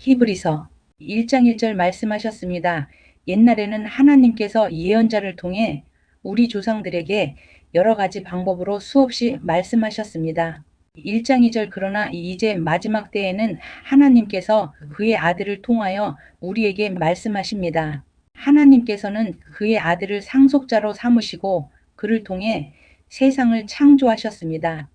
히브리서 1장 1절 말씀하셨습니다. 옛날에는 하나님께서 예언자를 통해 우리 조상들에게 여러 가지 방법으로 수없이 말씀하셨습니다. 1장 2절 그러나 이제 마지막 때에는 하나님께서 그의 아들을 통하여 우리에게 말씀하십니다. 하나님께서는 그의 아들을 상속자로 삼으시고 그를 통해 세상을 창조하셨습니다.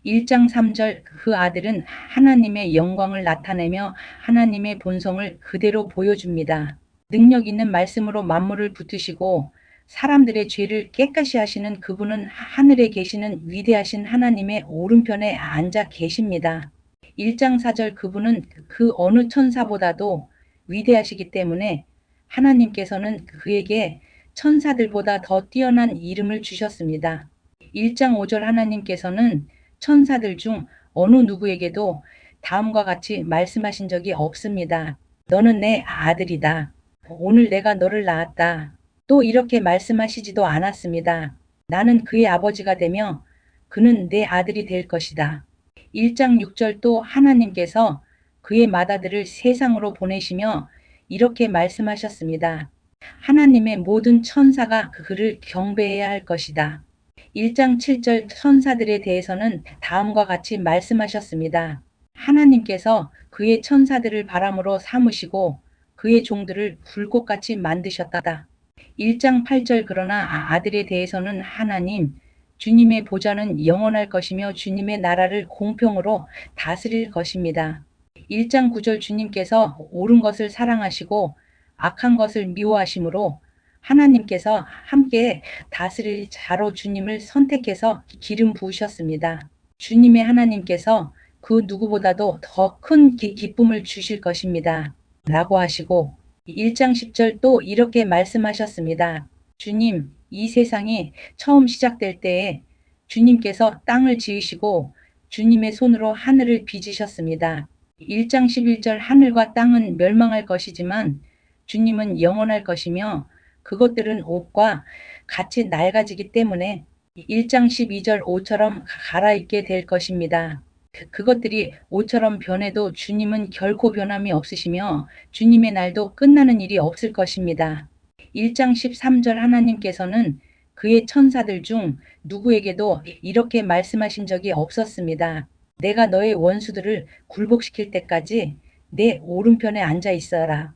1장 3절 그 아들은 하나님의 영광을 나타내며 하나님의 본성을 그대로 보여줍니다. 능력 있는 말씀으로 만물을 붙드시고 사람들의 죄를 깨끗이 하시는 그분은 하늘에 계시는 위대하신 하나님의 오른편에 앉아 계십니다. 1장 4절 그분은 그 어느 천사보다도 위대하시기 때문에 하나님께서는 그에게 천사들보다 더 뛰어난 이름을 주셨습니다. 1장 5절 하나님께서는 천사들 중 어느 누구에게도 다음과 같이 말씀하신 적이 없습니다. 너는 내 아들이다. 오늘 내가 너를 낳았다. 또 이렇게 말씀하시지도 않았습니다. 나는 그의 아버지가 되며 그는 내 아들이 될 것이다. 1장 6절 또 하나님께서 그의 맏아들을 세상으로 보내시며 이렇게 말씀하셨습니다. 하나님의 모든 천사가 그를 경배해야 할 것이다. 1장 7절 천사들에 대해서는 다음과 같이 말씀하셨습니다. 하나님께서 그의 천사들을 바람으로 삼으시고 그의 종들을 불꽃같이 만드셨다. 1장 8절 그러나 아들에 대해서는 하나님, 주님의 보좌는 영원할 것이며 주님의 나라를 공평으로 다스릴 것입니다. 1장 9절 주님께서 옳은 것을 사랑하시고 악한 것을 미워하심으로 하나님께서 함께 다스릴 자로 주님을 선택해서 기름 부으셨습니다. 주님의 하나님께서 그 누구보다도 더 큰 기쁨을 주실 것입니다. 라고 하시고 1장 10절 또 이렇게 말씀하셨습니다. 주님, 이 세상이 처음 시작될 때에 주님께서 땅을 지으시고 주님의 손으로 하늘을 빚으셨습니다. 1장 11절 하늘과 땅은 멸망할 것이지만 주님은 영원할 것이며 그것들은 옷과 같이 낡아지기 때문에 1장 12절 옷처럼 갈아입게 될 것입니다. 그것들이 옷처럼 변해도 주님은 결코 변함이 없으시며 주님의 날도 끝나는 일이 없을 것입니다. 1장 13절 하나님께서는 그의 천사들 중 누구에게도 이렇게 말씀하신 적이 없었습니다. 내가 너의 원수들을 굴복시킬 때까지 내 오른편에 앉아 있어라.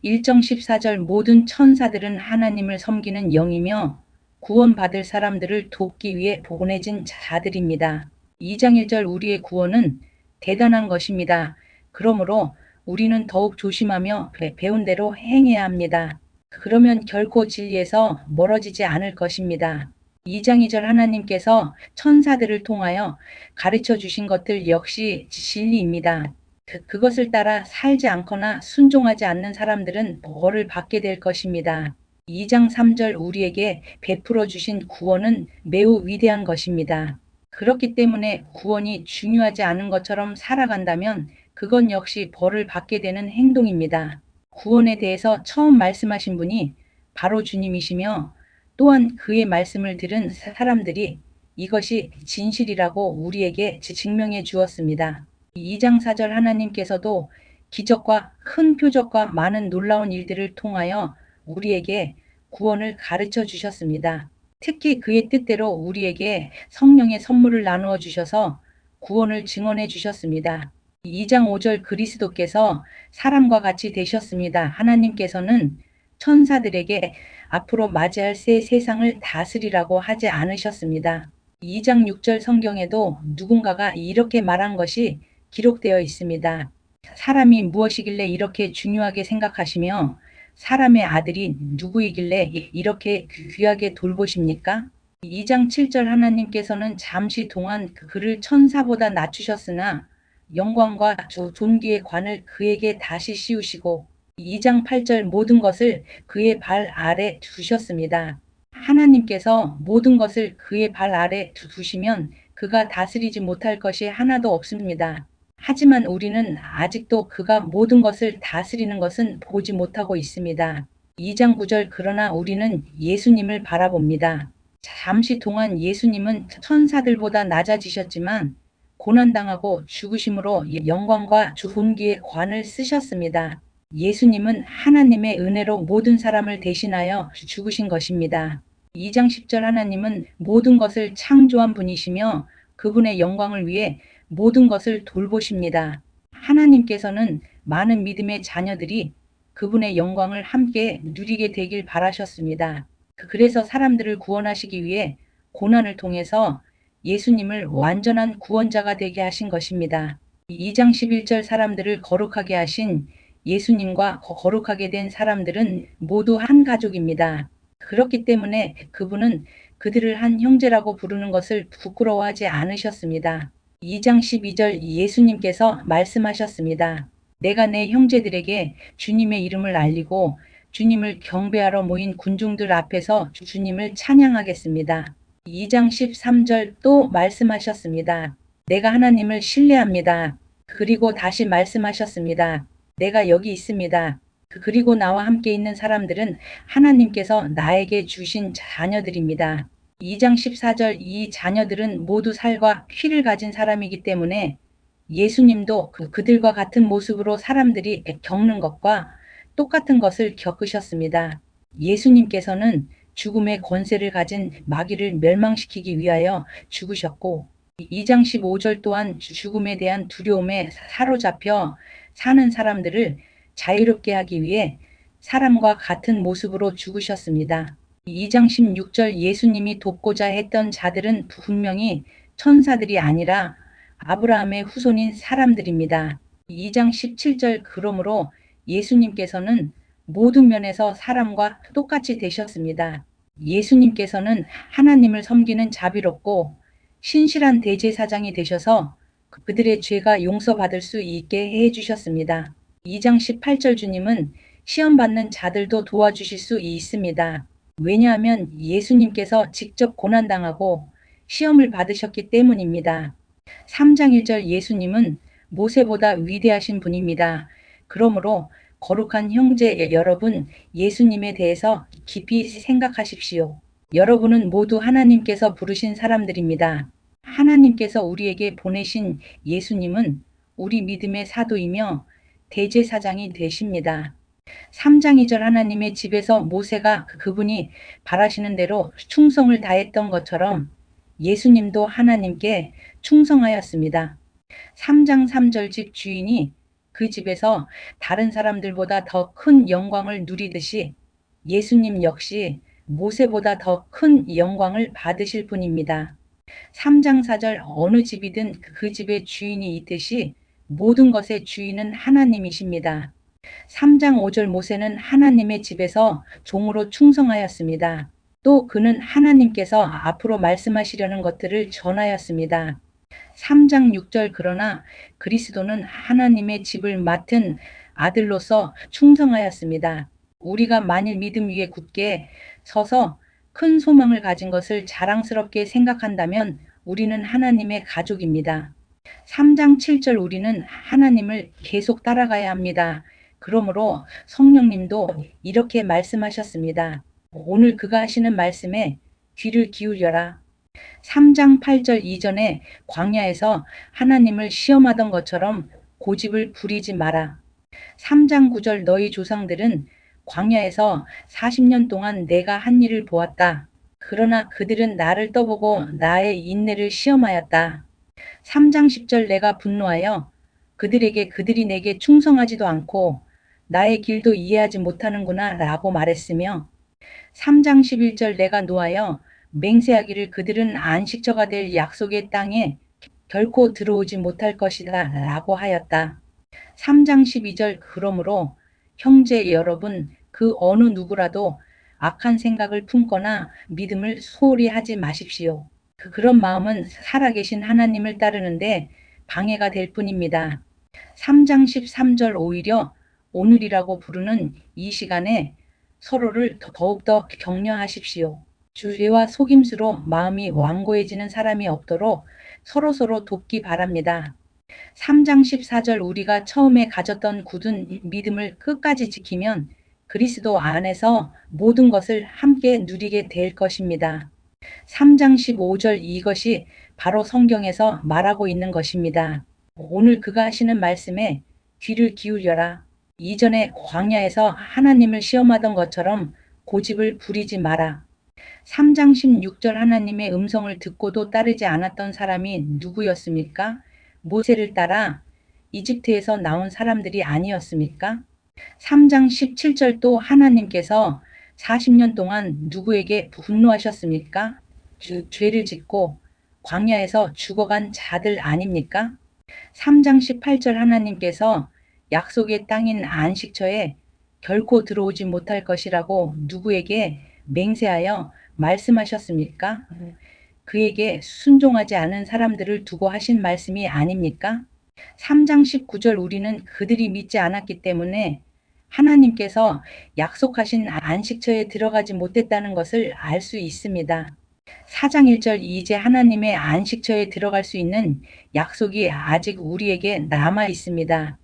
1장 14절 모든 천사들은 하나님을 섬기는 영이며 구원받을 사람들을 돕기 위해 보내진 자들입니다. 2장 1절 우리의 구원은 대단한 것입니다. 그러므로 우리는 더욱 조심하며 배운 대로 행해야 합니다. 그러면 결코 진리에서 멀어지지 않을 것입니다. 2장 2절 하나님께서 천사들을 통하여 가르쳐 주신 것들 역시 진리입니다. 그것을 따라 살지 않거나 순종하지 않는 사람들은 벌을 받게 될 것입니다. 2장 3절 우리에게 베풀어 주신 구원은 매우 위대한 것입니다. 그렇기 때문에 구원이 중요하지 않은 것처럼 살아간다면 그건 역시 벌을 받게 되는 행동입니다. 구원에 대해서 처음 말씀하신 분이 바로 주님이시며 또한 그의 말씀을 들은 사람들이 이것이 진실이라고 우리에게 증명해 주었습니다. 2장 4절 하나님께서도 기적과 큰 표적과 많은 놀라운 일들을 통하여 우리에게 구원을 가르쳐 주셨습니다. 특히 그의 뜻대로 우리에게 성령의 선물을 나누어 주셔서 구원을 증언해 주셨습니다. 2장 5절 그리스도께서 사람과 같이 되셨습니다. 하나님께서는 천사들에게 앞으로 맞이할 새 세상을 다스리라고 하지 않으셨습니다. 2장 6절 성경에도 누군가가 이렇게 말한 것이 기록되어 있습니다. 사람이 무엇이길래 이렇게 중요하게 생각하시며 사람의 아들이 누구이길래 이렇게 귀하게 돌보십니까? 2장 7절 하나님께서는 잠시 동안 그를 천사보다 낮추셨으나 영광과 존귀의 관을 그에게 다시 씌우시고 2장 8절 모든 것을 그의 발 아래 두셨습니다. 하나님께서 모든 것을 그의 발 아래 두시면 그가 다스리지 못할 것이 하나도 없습니다. 하지만 우리는 아직도 그가 모든 것을 다스리는 것은 보지 못하고 있습니다. 2장 9절 그러나 우리는 예수님을 바라봅니다. 잠시 동안 예수님은 천사들보다 낮아지셨지만 고난당하고 죽으심으로 영광과 존귀의 관을 쓰셨습니다. 예수님은 하나님의 은혜로 모든 사람을 대신하여 죽으신 것입니다. 2장 10절 하나님은 모든 것을 창조한 분이시며 그분의 영광을 위해 모든 것을 돌보십니다. 하나님께서는 많은 믿음의 자녀들이 그분의 영광을 함께 누리게 되길 바라셨습니다. 그래서 사람들을 구원하시기 위해 고난을 통해서 예수님을 완전한 구원자가 되게 하신 것입니다. 2장 11절 사람들을 거룩하게 하신 예수님과 거룩하게 된 사람들은 모두 한 가족입니다. 그렇기 때문에 그분은 그들을 한 형제라고 부르는 것을 부끄러워하지 않으셨습니다. 2장 12절 예수님께서 말씀하셨습니다. 내가 내 형제들에게 주님의 이름을 알리고 주님을 경배하러 모인 군중들 앞에서 주님을 찬양하겠습니다. 2장 13절 또 말씀하셨습니다. 내가 하나님을 신뢰합니다. 그리고 다시 말씀하셨습니다. 내가 여기 있습니다. 그리고 나와 함께 있는 사람들은 하나님께서 나에게 주신 자녀들입니다. 2장 14절 이 자녀들은 모두 살과 피를 가진 사람이기 때문에 예수님도 그들과 같은 모습으로 사람들이 겪는 것과 똑같은 것을 겪으셨습니다. 예수님께서는 죽음의 권세를 가진 마귀를 멸망시키기 위하여 죽으셨고 2장 15절 또한 죽음에 대한 두려움에 사로잡혀 사는 사람들을 자유롭게 하기 위해 사람과 같은 모습으로 죽으셨습니다. 2장 16절 예수님이 돕고자 했던 자들은 분명히 천사들이 아니라 아브라함의 후손인 사람들입니다. 2장 17절 그러므로 예수님께서는 모든 면에서 사람과 똑같이 되셨습니다. 예수님께서는 하나님을 섬기는 자비롭고 신실한 대제사장이 되셔서 그들의 죄가 용서받을 수 있게 해주셨습니다. 2장 18절 주님은 시험받는 자들도 도와주실 수 있습니다. 왜냐하면 예수님께서 직접 고난당하고 시험을 받으셨기 때문입니다. 3장 1절 예수님은 모세보다 위대하신 분입니다. 그러므로 거룩한 형제 여러분, 예수님에 대해서 깊이 생각하십시오. 여러분은 모두 하나님께서 부르신 사람들입니다. 하나님께서 우리에게 보내신 예수님은 우리 믿음의 사도이며 대제사장이 되십니다. 3장 2절 하나님의 집에서 모세가 그분이 바라시는 대로 충성을 다했던 것처럼 예수님도 하나님께 충성하였습니다. 3장 3절 집 주인이 그 집에서 다른 사람들보다 더 큰 영광을 누리듯이 예수님 역시 모세보다 더 큰 영광을 받으실 분입니다. 3장 4절 어느 집이든 그 집의 주인이 있듯이 모든 것의 주인은 하나님이십니다. 3장 5절 모세는 하나님의 집에서 종으로 충성하였습니다. 또 그는 하나님께서 앞으로 말씀하시려는 것들을 전하였습니다. 3장 6절 그러나 그리스도는 하나님의 집을 맡은 아들로서 충성하였습니다. 우리가 만일 믿음 위에 굳게 서서 큰 소망을 가진 것을 자랑스럽게 생각한다면 우리는 하나님의 가족입니다. 3장 7절 우리는 하나님을 계속 따라가야 합니다. 그러므로 성령님도 이렇게 말씀하셨습니다. 오늘 그가 하시는 말씀에 귀를 기울여라. 3장 8절 이전에 광야에서 하나님을 시험하던 것처럼 고집을 부리지 마라. 3장 9절 너희 조상들은 광야에서 40년 동안 내가 한 일을 보았다. 그러나 그들은 나를 떠보고 나의 인내를 시험하였다. 3장 10절 내가 분노하여 그들에게 그들이 내게 충성하지도 않고 나의 길도 이해하지 못하는구나 라고 말했으며 3장 11절 내가 노하여 맹세하기를 그들은 안식처가 될 약속의 땅에 결코 들어오지 못할 것이다 라고 하였다. 3장 12절 그러므로 형제 여러분 그 어느 누구라도 악한 생각을 품거나 믿음을 소홀히 하지 마십시오. 그런 마음은 살아계신 하나님을 따르는데 방해가 될 뿐입니다. 3장 13절 오히려 오늘이라고 부르는 이 시간에 서로를 더욱더 격려하십시오. 주의와 속임수로 마음이 완고해지는 사람이 없도록 서로서로 돕기 바랍니다. 3장 14절 우리가 처음에 가졌던 굳은 믿음을 끝까지 지키면 그리스도 안에서 모든 것을 함께 누리게 될 것입니다. 3장 15절 이것이 바로 성경에서 말하고 있는 것입니다. 오늘 그가 하시는 말씀에 귀를 기울여라. 이전에 광야에서 하나님을 시험하던 것처럼 고집을 부리지 마라. 3장 16절 하나님의 음성을 듣고도 따르지 않았던 사람이 누구였습니까? 모세를 따라 이집트에서 나온 사람들이 아니었습니까? 3장 17절도 하나님께서 40년 동안 누구에게 분노하셨습니까? 죄를 짓고 광야에서 죽어간 자들 아닙니까? 3장 18절 하나님께서 약속의 땅인 안식처에 결코 들어오지 못할 것이라고 누구에게 맹세하여 말씀하셨습니까? 그에게 순종하지 않은 사람들을 두고 하신 말씀이 아닙니까? 3장 19절 우리는 그들이 믿지 않았기 때문에 하나님께서 약속하신 안식처에 들어가지 못했다는 것을 알 수 있습니다. 4장 1절 이제 하나님의 안식처에 들어갈 수 있는 약속이 아직 우리에게 남아 있습니다.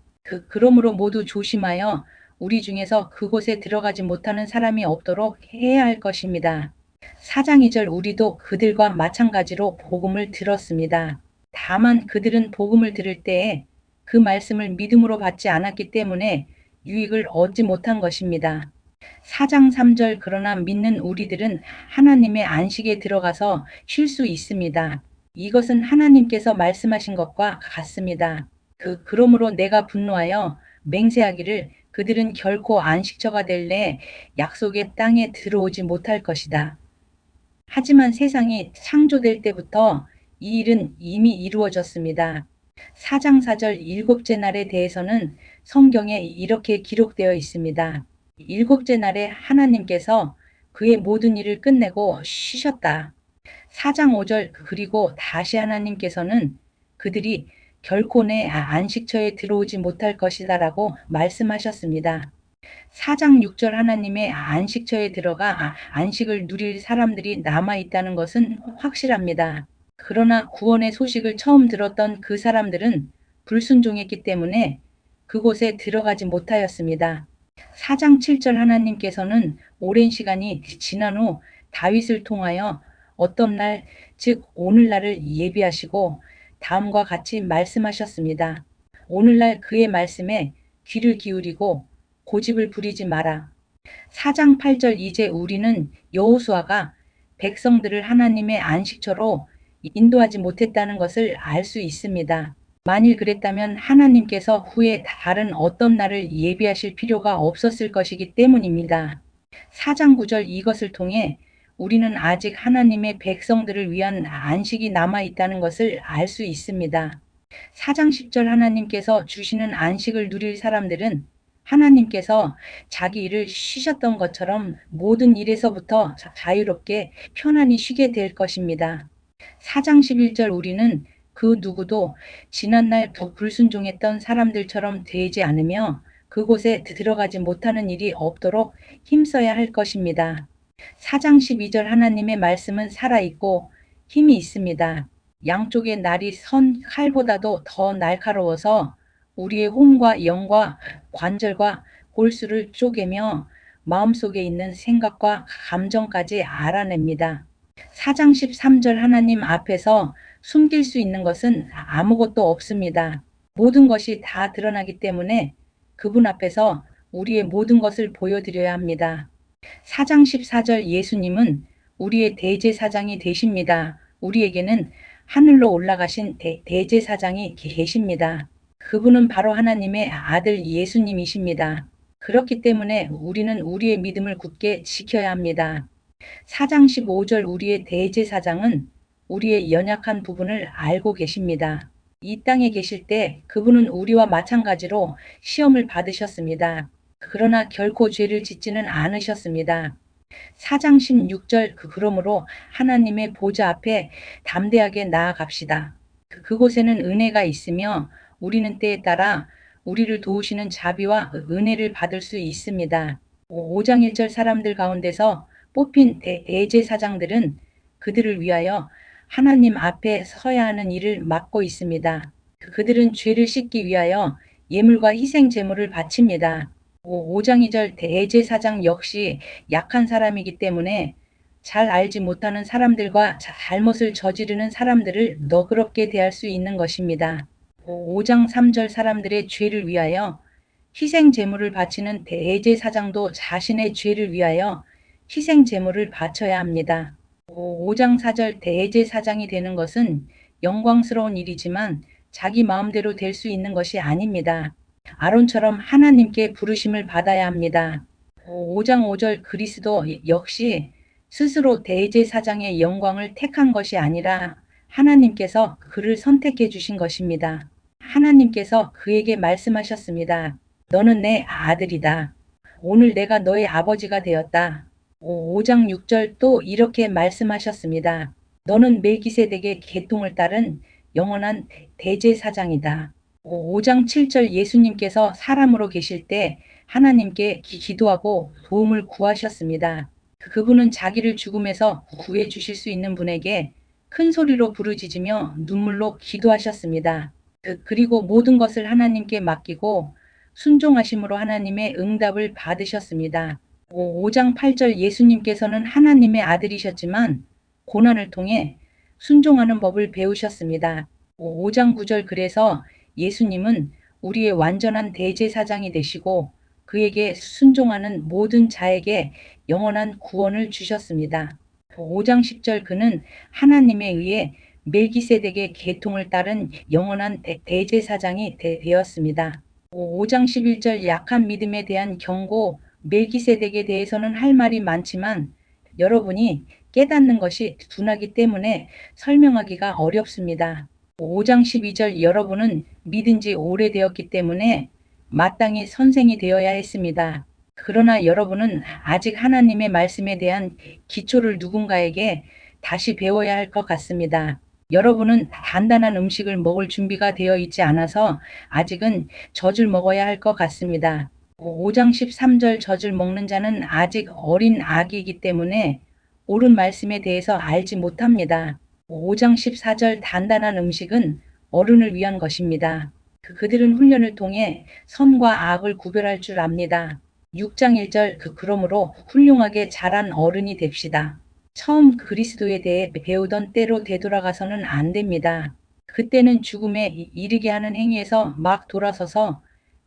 그러므로 모두 조심하여 우리 중에서 그곳에 들어가지 못하는 사람이 없도록 해야 할 것입니다. 4장 2절 우리도 그들과 마찬가지로 복음을 들었습니다. 다만 그들은 복음을 들을 때에 그 말씀을 믿음으로 받지 않았기 때문에 유익을 얻지 못한 것입니다. 4장 3절 그러나 믿는 우리들은 하나님의 안식에 들어가서 쉴 수 있습니다. 이것은 하나님께서 말씀하신 것과 같습니다. 그러므로 내가 분노하여 맹세하기를 그들은 결코 안식처가 될래 약속의 땅에 들어오지 못할 것이다. 하지만 세상이 창조될 때부터 이 일은 이미 이루어졌습니다. 4장 4절 일곱째 날에 대해서는 성경에 이렇게 기록되어 있습니다. 일곱째 날에 하나님께서 그의 모든 일을 끝내고 쉬셨다. 4장 5절 그리고 다시 하나님께서는 그들이 결코 내 안식처에 들어오지 못할 것이다 라고 말씀하셨습니다. 4장 6절 하나님의 안식처에 들어가 안식을 누릴 사람들이 남아있다는 것은 확실합니다. 그러나 구원의 소식을 처음 들었던 그 사람들은 불순종했기 때문에 그곳에 들어가지 못하였습니다. 4장 7절 하나님께서는 오랜 시간이 지난 후 다윗을 통하여 어떤 날, 즉 오늘날을 예비하시고 다음과 같이 말씀하셨습니다. 오늘날 그의 말씀에 귀를 기울이고 고집을 부리지 마라. 4장 8절 이제 우리는 여호수아가 백성들을 하나님의 안식처로 인도하지 못했다는 것을 알 수 있습니다. 만일 그랬다면 하나님께서 후에 다른 어떤 날을 예비하실 필요가 없었을 것이기 때문입니다. 4장 9절 이것을 통해 우리는 아직 하나님의 백성들을 위한 안식이 남아있다는 것을 알 수 있습니다. 4장 10절 하나님께서 주시는 안식을 누릴 사람들은 하나님께서 자기 일을 쉬셨던 것처럼 모든 일에서부터 자유롭게 편안히 쉬게 될 것입니다. 4장 11절 우리는 그 누구도 지난날 불순종했던 사람들처럼 되지 않으며 그곳에 들어가지 못하는 일이 없도록 힘써야 할 것입니다. 4장 12절 하나님의 말씀은 살아있고 힘이 있습니다. 양쪽의 날이 선 칼보다도 더 날카로워서 우리의 혼과 영과 관절과 골수를 쪼개며 마음속에 있는 생각과 감정까지 알아냅니다. 4장 13절 하나님 앞에서 숨길 수 있는 것은 아무것도 없습니다. 모든 것이 다 드러나기 때문에 그분 앞에서 우리의 모든 것을 보여드려야 합니다. 4장 14절 예수님은 우리의 대제사장이 되십니다. 우리에게는 하늘로 올라가신 대제사장이 계십니다. 그분은 바로 하나님의 아들 예수님이십니다. 그렇기 때문에 우리는 우리의 믿음을 굳게 지켜야 합니다. 4장 15절 우리의 대제사장은 우리의 연약한 부분을 알고 계십니다. 이 땅에 계실 때 그분은 우리와 마찬가지로 시험을 받으셨습니다. 그러나 결코 죄를 짓지는 않으셨습니다. 4장 16절 그러므로 하나님의 보좌 앞에 담대하게 나아갑시다. 그곳에는 은혜가 있으며 우리는 때에 따라 우리를 도우시는 자비와 은혜를 받을 수 있습니다. 5장 1절 사람들 가운데서 뽑힌 대제사장들은 그들을 위하여 하나님 앞에 서야 하는 일을 맡고 있습니다. 그들은 죄를 씻기 위하여 예물과 희생 제물을 바칩니다. 5장 2절 대제사장 역시 약한 사람이기 때문에 잘 알지 못하는 사람들과 잘못을 저지르는 사람들을 너그럽게 대할 수 있는 것입니다. 5장 3절 사람들의 죄를 위하여 희생 제물을 바치는 대제사장도 자신의 죄를 위하여 희생 제물을 바쳐야 합니다. 5장 4절 대제사장이 되는 것은 영광스러운 일이지만 자기 마음대로 될 수 있는 것이 아닙니다. 아론처럼 하나님께 부르심을 받아야 합니다. 5장 5절 그리스도 역시 스스로 대제사장의 영광을 택한 것이 아니라 하나님께서 그를 선택해 주신 것입니다. 하나님께서 그에게 말씀하셨습니다. 너는 내 아들이다. 오늘 내가 너의 아버지가 되었다. 5장 6절 또 이렇게 말씀하셨습니다. 너는 멜기세덱의 계통을 따른 영원한 대제사장이다. 5장 7절 예수님께서 사람으로 계실 때 하나님께 기도하고 도움을 구하셨습니다. 그분은 자기를 죽음에서 구해 주실 수 있는 분에게 큰 소리로 부르짖으며 눈물로 기도하셨습니다. 그리고 모든 것을 하나님께 맡기고 순종하심으로 하나님의 응답을 받으셨습니다. 5장 8절 예수님께서는 하나님의 아들이셨지만 고난을 통해 순종하는 법을 배우셨습니다. 5장 9절 그래서 예수님은 우리의 완전한 대제사장이 되시고 그에게 순종하는 모든 자에게 영원한 구원을 주셨습니다. 5장 10절 그는 하나님에 의해 멜기세덱의 계통을 따른 영원한 대제사장이 되었습니다. 5장 11절 약한 믿음에 대한 경고 멜기세덱에 대해서는 할 말이 많지만 여러분이 깨닫는 것이 둔하기 때문에 설명하기가 어렵습니다. 5장 12절 여러분은 믿은 지 오래되었기 때문에 마땅히 선생이 되어야 했습니다. 그러나 여러분은 아직 하나님의 말씀에 대한 기초를 누군가에게 다시 배워야 할 것 같습니다. 여러분은 단단한 음식을 먹을 준비가 되어 있지 않아서 아직은 젖을 먹어야 할 것 같습니다. 5장 13절 젖을 먹는 자는 아직 어린 아기이기 때문에 옳은 말씀에 대해서 알지 못합니다. 5장 14절 단단한 음식은 어른을 위한 것입니다. 그들은 훈련을 통해 선과 악을 구별할 줄 압니다. 6장 1절 그러므로 훌륭하게 자란 어른이 됩시다. 처음 그리스도에 대해 배우던 때로 되돌아가서는 안 됩니다. 그때는 죽음에 이르게 하는 행위에서 막 돌아서서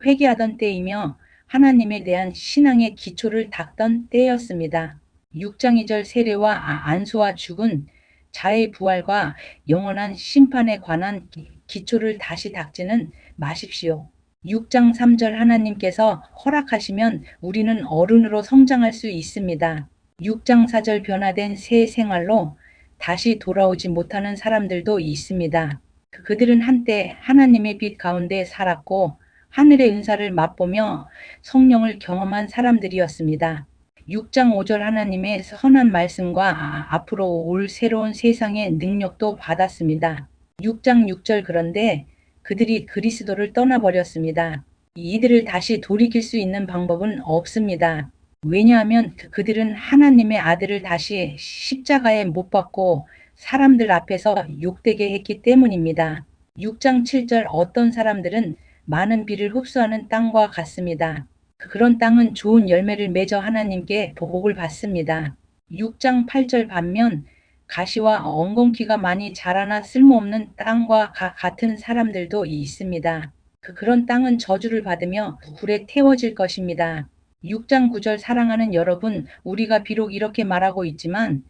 회개하던 때이며 하나님에 대한 신앙의 기초를 닦던 때였습니다. 6장 2절 세례와 안수와 죽은 자의 부활과 영원한 심판에 관한 기초를 다시 닦지는 마십시오. 6장 3절 하나님께서 허락하시면 우리는 어른으로 성장할 수 있습니다. 6장 4절 변화된 새 생활로 다시 돌아오지 못하는 사람들도 있습니다. 그들은 한때 하나님의 빛 가운데 살았고 하늘의 은사를 맛보며 성령을 경험한 사람들이었습니다. 6장 5절 하나님의 선한 말씀과 앞으로 올 새로운 세상의 능력도 받았습니다. 6장 6절 그런데 그들이 그리스도를 떠나버렸습니다. 이들을 다시 돌이킬 수 있는 방법은 없습니다. 왜냐하면 그들은 하나님의 아들을 다시 십자가에 못 박고 사람들 앞에서 욕되게 했기 때문입니다. 6장 7절 어떤 사람들은 많은 비를 흡수하는 땅과 같습니다. 그런 땅은 좋은 열매를 맺어 하나님께 복을 받습니다. 6장 8절 반면 가시와 엉겅퀴가 많이 자라나 쓸모없는 땅과 같은 사람들도 있습니다. 그런 땅은 저주를 받으며 불에 태워질 것입니다. 6장 9절 사랑하는 여러분, 우리가 비록 이렇게 말하고 있지만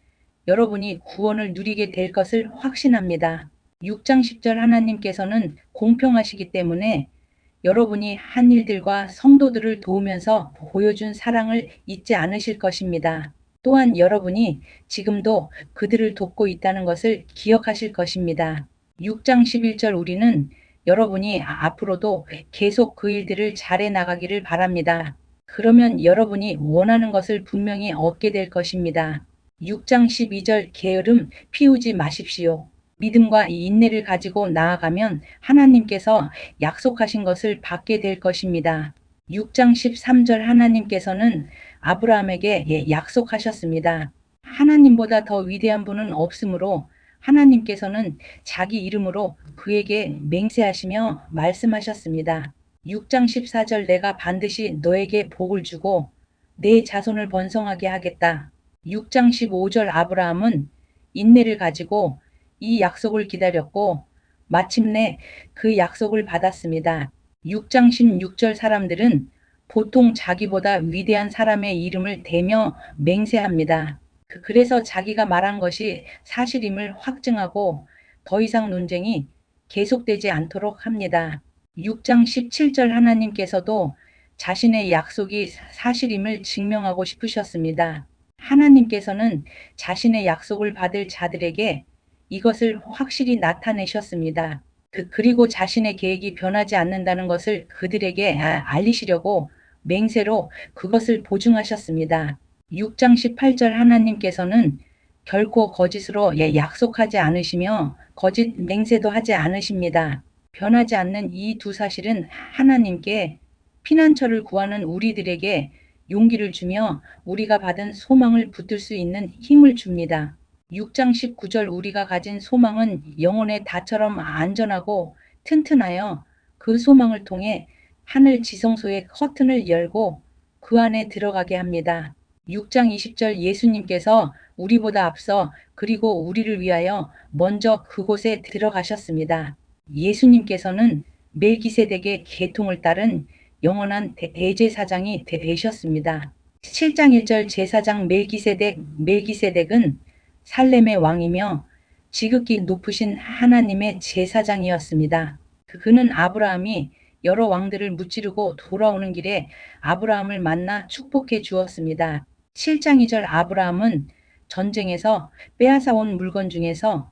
여러분이 구원을 누리게 될 것을 확신합니다. 6장 10절 하나님께서는 공평하시기 때문에 여러분이 한 일들과 성도들을 도우면서 보여준 사랑을 잊지 않으실 것입니다. 또한 여러분이 지금도 그들을 돕고 있다는 것을 기억하실 것입니다. 6장 11절 우리는 여러분이 앞으로도 계속 그 일들을 잘해 나가기를 바랍니다. 그러면 여러분이 원하는 것을 분명히 얻게 될 것입니다. 6장 12절 게으름 피우지 마십시오. 믿음과 인내를 가지고 나아가면 하나님께서 약속하신 것을 받게 될 것입니다. 6장 13절 하나님께서는 아브라함에게 약속하셨습니다. 하나님보다 더 위대한 분은 없으므로 하나님께서는 자기 이름으로 그에게 맹세하시며 말씀하셨습니다. 6장 14절 내가 반드시 너에게 복을 주고 내 자손을 번성하게 하겠다. 6장 15절 아브라함은 인내를 가지고 이 약속을 기다렸고 마침내 그 약속을 받았습니다. 6장 16절 사람들은 보통 자기보다 위대한 사람의 이름을 대며 맹세합니다. 그래서 자기가 말한 것이 사실임을 확증하고 더 이상 논쟁이 계속되지 않도록 합니다. 6장 17절 하나님께서도 자신의 약속이 사실임을 증명하고 싶으셨습니다. 하나님께서는 자신의 약속을 받을 자들에게 이것을 확실히 나타내셨습니다. 그리고 자신의 계획이 변하지 않는다는 것을 그들에게 알리시려고 맹세로 그것을 보증하셨습니다. 6장 18절 하나님께서는 결코 거짓으로 약속하지 않으시며 거짓 맹세도 하지 않으십니다. 변하지 않는 이 두 사실은 하나님께 피난처를 구하는 우리들에게 용기를 주며 우리가 받은 소망을 붙들 수 있는 힘을 줍니다. 6장 19절 우리가 가진 소망은 영혼의 닷처럼 안전하고 튼튼하여 그 소망을 통해 하늘 지성소의 커튼을 열고 그 안에 들어가게 합니다. 6장 20절 예수님께서 우리보다 앞서 그리고 우리를 위하여 먼저 그곳에 들어가셨습니다. 예수님께서는 멜기세덱의 계통을 따른 영원한 대제사장이 되셨습니다. 7장 1절 제사장 멜기세덱은 살렘의 왕이며 지극히 높으신 하나님의 제사장이었습니다. 그는 아브라함이 여러 왕들을 무찌르고 돌아오는 길에 아브라함을 만나 축복해 주었습니다. 7장 2절 아브라함은 전쟁에서 빼앗아온 물건 중에서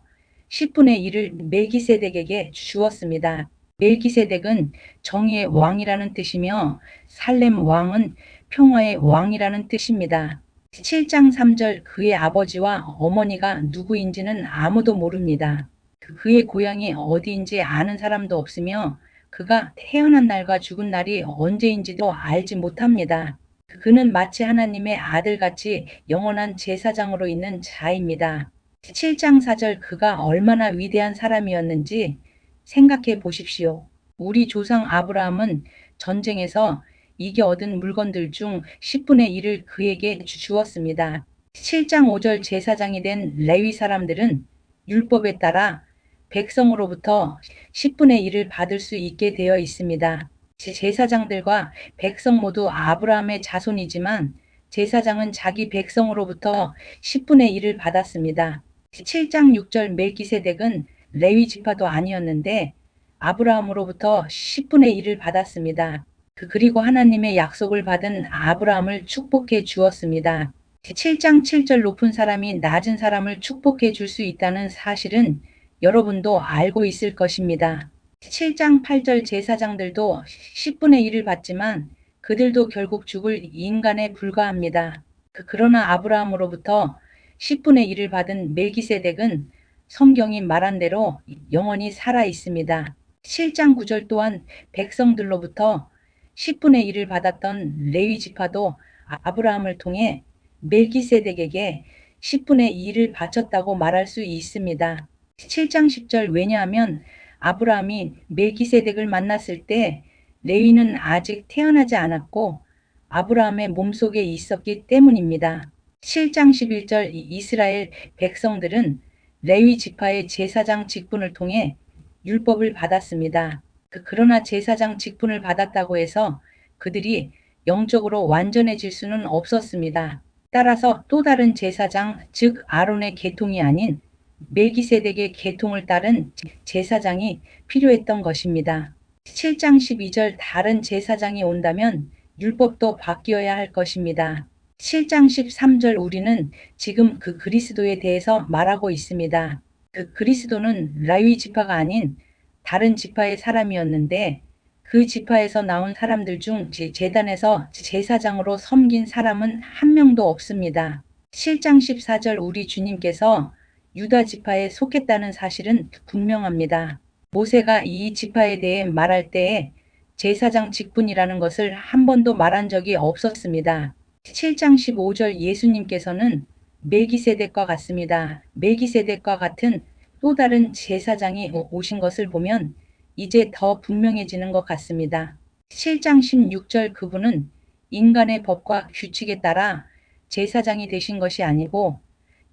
10분의 1을 멜기세덱에게 주었습니다. 멜기세덱은 정의의 왕이라는 뜻이며 살렘 왕은 평화의 왕이라는 뜻입니다. 7장 3절 그의 아버지와 어머니가 누구인지는 아무도 모릅니다. 그의 고향이 어디인지 아는 사람도 없으며 그가 태어난 날과 죽은 날이 언제인지도 알지 못합니다. 그는 마치 하나님의 아들같이 영원한 제사장으로 있는 자입니다. 7장 4절 그가 얼마나 위대한 사람이었는지 생각해 보십시오. 우리 조상 아브라함은 전쟁에서 이겨 얻은 물건들 중 10분의 1을 그에게 주었습니다. 7장 5절 제사장이 된 레위 사람들은 율법에 따라 백성으로부터 10분의 1을 받을 수 있게 되어 있습니다. 제사장들과 백성 모두 아브라함의 자손이지만 제사장은 자기 백성으로부터 10분의 1을 받았습니다. 7장 6절 멜기세덱은 레위 지파도 아니었는데 아브라함으로부터 10분의 1을 받았습니다. 그리고 하나님의 약속을 받은 아브라함을 축복해 주었습니다. 7장 7절 높은 사람이 낮은 사람을 축복해 줄 수 있다는 사실은 여러분도 알고 있을 것입니다. 7장 8절 제사장들도 10분의 1을 받지만 그들도 결국 죽을 인간에 불과합니다. 그러나 아브라함으로부터 10분의 1을 받은 멜기세덱은 성경이 말한 대로 영원히 살아 있습니다. 7장 9절 또한 백성들로부터 10분의 1을 받았던 레위 지파도 아브라함을 통해 멜기세덱에게 10분의 1을 바쳤다고 말할 수 있습니다. 7장 10절 왜냐하면 아브라함이 멜기세덱을 만났을 때 레위는 아직 태어나지 않았고 아브라함의 몸속에 있었기 때문입니다. 7장 11절 이스라엘 백성들은 레위 지파의 제사장 직분을 통해 율법을 받았습니다. 그러나 제사장 직분을 받았다고 해서 그들이 영적으로 완전해질 수는 없었습니다. 따라서 또 다른 제사장, 즉 아론의 계통이 아닌 멜기세덱의 계통을 따른 제사장이 필요했던 것입니다. 7장 12절 다른 제사장이 온다면 율법도 바뀌어야 할 것입니다. 7장 13절 우리는 지금 그 그리스도에 대해서 말하고 있습니다. 그 그리스도는 라위 지파가 아닌 다른 지파의 사람이었는데 그 지파에서 나온 사람들 중 제단에서 제사장으로 섬긴 사람은 한 명도 없습니다. 7장 14절 우리 주님께서 유다 지파에 속했다는 사실은 분명합니다. 모세가 이 지파에 대해 말할 때에 제사장 직분이라는 것을 한 번도 말한 적이 없었습니다. 7장 15절 예수님께서는 멜기세덱과 같습니다. 멜기세덱과 같은 또 다른 제사장이 오신 것을 보면 이제 더 분명해지는 것 같습니다. 7장 16절 그분은 인간의 법과 규칙에 따라 제사장이 되신 것이 아니고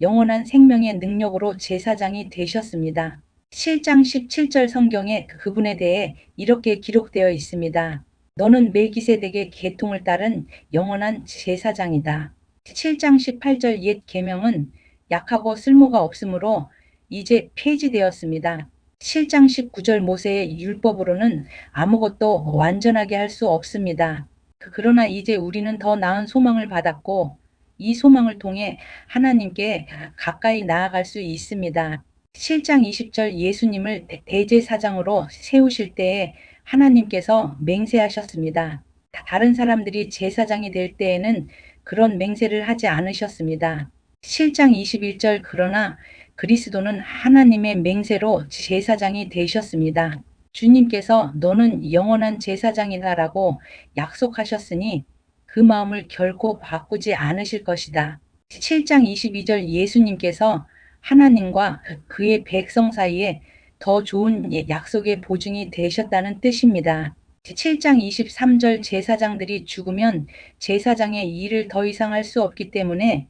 영원한 생명의 능력으로 제사장이 되셨습니다. 7장 17절 성경에 그분에 대해 이렇게 기록되어 있습니다. 너는 멜기세덱의 계통을 따른 영원한 제사장이다. 7장 18절 옛 계명은 약하고 쓸모가 없으므로 이제 폐지되었습니다. 7장 19절 모세의 율법으로는 아무것도 완전하게 할 수 없습니다. 그러나 이제 우리는 더 나은 소망을 받았고 이 소망을 통해 하나님께 가까이 나아갈 수 있습니다. 7장 20절 예수님을 대제사장으로 세우실 때에 하나님께서 맹세하셨습니다. 다른 사람들이 제사장이 될 때에는 그런 맹세를 하지 않으셨습니다. 7장 21절 그러나 그리스도는 하나님의 맹세로 제사장이 되셨습니다. 주님께서 너는 영원한 제사장이다라고 약속하셨으니 그 마음을 결코 바꾸지 않으실 것이다. 7장 22절 예수님께서 하나님과 그의 백성 사이에 더 좋은 약속의 보증이 되셨다는 뜻입니다. 7장 23절 제사장들이 죽으면 제사장의 일을 더 이상 할 수 없기 때문에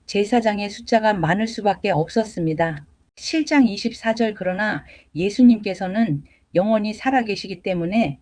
제사장의 숫자가 많을 수밖에 없었습니다. 7장 24절 그러나 예수님께서는 영원히 살아계시기 때문에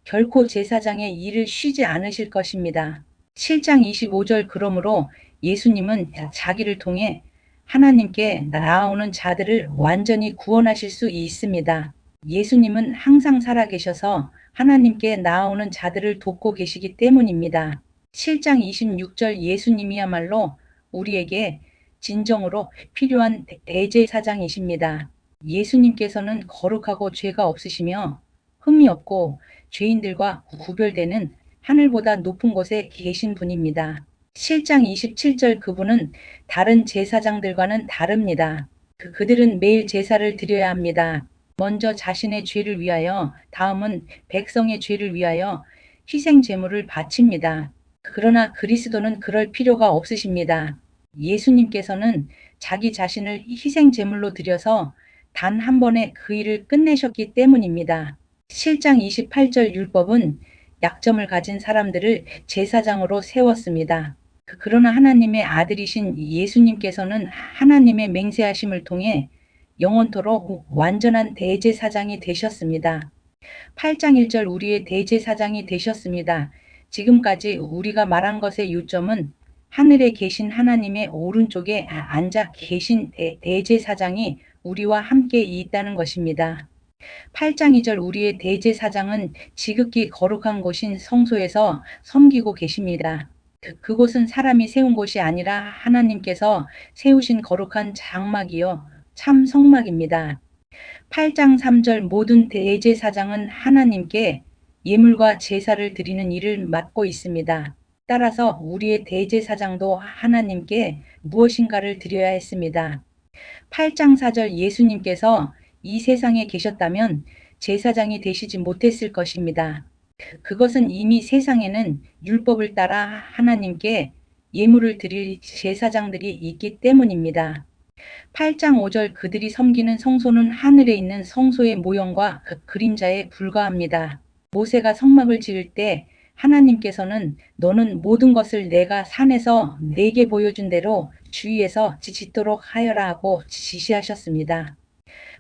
결코 제사장의 일을 쉬지 않으실 것입니다. 7장 25절 그러므로 예수님은 자기를 통해 하나님께 나아오는 자들을 완전히 구원하실 수 있습니다. 예수님은 항상 살아계셔서 하나님께 나아오는 자들을 돕고 계시기 때문입니다. 7장 26절 예수님이야말로 우리에게 진정으로 필요한 대제사장이십니다. 예수님께서는 거룩하고 죄가 없으시며 흠이 없고 죄인들과 구별되는 하늘보다 높은 곳에 계신 분입니다. 7장 27절 그분은 다른 제사장들과는 다릅니다. 그들은 매일 제사를 드려야 합니다. 먼저 자신의 죄를 위하여, 다음은 백성의 죄를 위하여 희생 제물을 바칩니다. 그러나 그리스도는 그럴 필요가 없으십니다. 예수님께서는 자기 자신을 희생 제물로 드려서 단 한 번에 그 일을 끝내셨기 때문입니다. 7장 28절 율법은 약점을 가진 사람들을 제사장으로 세웠습니다. 그러나 하나님의 아들이신 예수님께서는 하나님의 맹세하심을 통해 영원토록 완전한 대제사장이 되셨습니다. 8장 1절 우리의 대제사장이 되셨습니다. 지금까지 우리가 말한 것의 요점은 하늘에 계신 하나님의 오른쪽에 앉아 계신 대제사장이 우리와 함께 있다는 것입니다. 8장 2절 우리의 대제사장은 지극히 거룩한 곳인 성소에서 섬기고 계십니다. 그곳은 사람이 세운 곳이 아니라 하나님께서 세우신 거룩한 장막이요 참 성막입니다. 8장 3절 모든 대제사장은 하나님께 예물과 제사를 드리는 일을 맡고 있습니다. 따라서 우리의 대제사장도 하나님께 무엇인가를 드려야 했습니다. 8장 4절 예수님께서 이 세상에 계셨다면 제사장이 되시지 못했을 것입니다. 그것은 이미 세상에는 율법을 따라 하나님께 예물을 드릴 제사장들이 있기 때문입니다. 8장 5절 그들이 섬기는 성소는 하늘에 있는 성소의 모형과 그림자에 불과합니다. 모세가 성막을 지을 때 하나님께서는 너는 모든 것을 내가 산에서 내게 보여준 대로 주위에서 짓도록 하여라 하고 지시하셨습니다.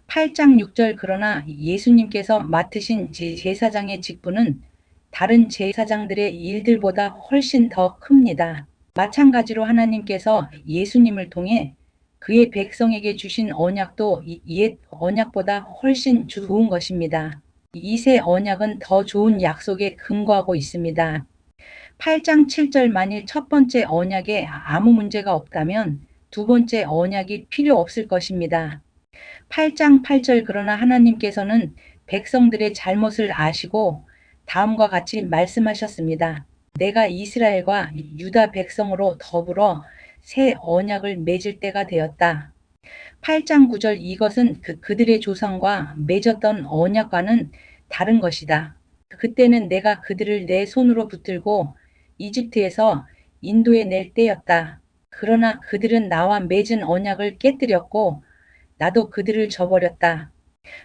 8장 6절 그러나 예수님께서 맡으신 제사장의 직분은 다른 제사장들의 일들보다 훨씬 더 큽니다. 마찬가지로 하나님께서 예수님을 통해 그의 백성에게 주신 언약도 옛 언약보다 훨씬 좋은 것입니다. 이 새 언약은 더 좋은 약속에 근거하고 있습니다. 8장 7절 만일 첫 번째 언약에 아무 문제가 없다면 두 번째 언약이 필요 없을 것입니다. 8장 8절 그러나 하나님께서는 백성들의 잘못을 아시고 다음과 같이 말씀하셨습니다. 내가 이스라엘과 유다 백성으로 더불어 새 언약을 맺을 때가 되었다. 8장 9절 이것은 그들의 조상과 맺었던 언약과는 다른 것이다. 그때는 내가 그들을 내 손으로 붙들고 이집트에서 인도에 낼 때였다. 그러나 그들은 나와 맺은 언약을 깨뜨렸고 나도 그들을 저버렸다.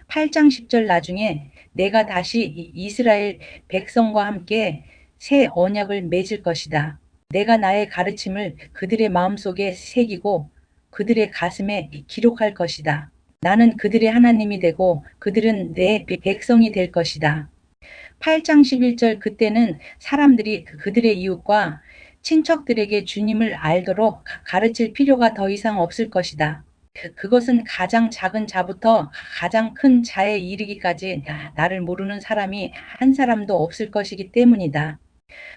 8장 10절 나중에 내가 다시 이스라엘 백성과 함께 새 언약을 맺을 것이다. 내가 나의 가르침을 그들의 마음속에 새기고 그들의 가슴에 기록할 것이다. 나는 그들의 하나님이 되고 그들은 내 백성이 될 것이다. 8장 11절 그때는 사람들이 그들의 이웃과 친척들에게 주님을 알도록 가르칠 필요가 더 이상 없을 것이다. 그것은 가장 작은 자부터 가장 큰 자에 이르기까지 나를 모르는 사람이 한 사람도 없을 것이기 때문이다.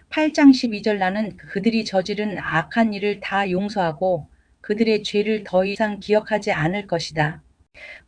8장 12절 나는 그들이 저지른 악한 일을 다 용서하고 그들의 죄를 더 이상 기억하지 않을 것이다.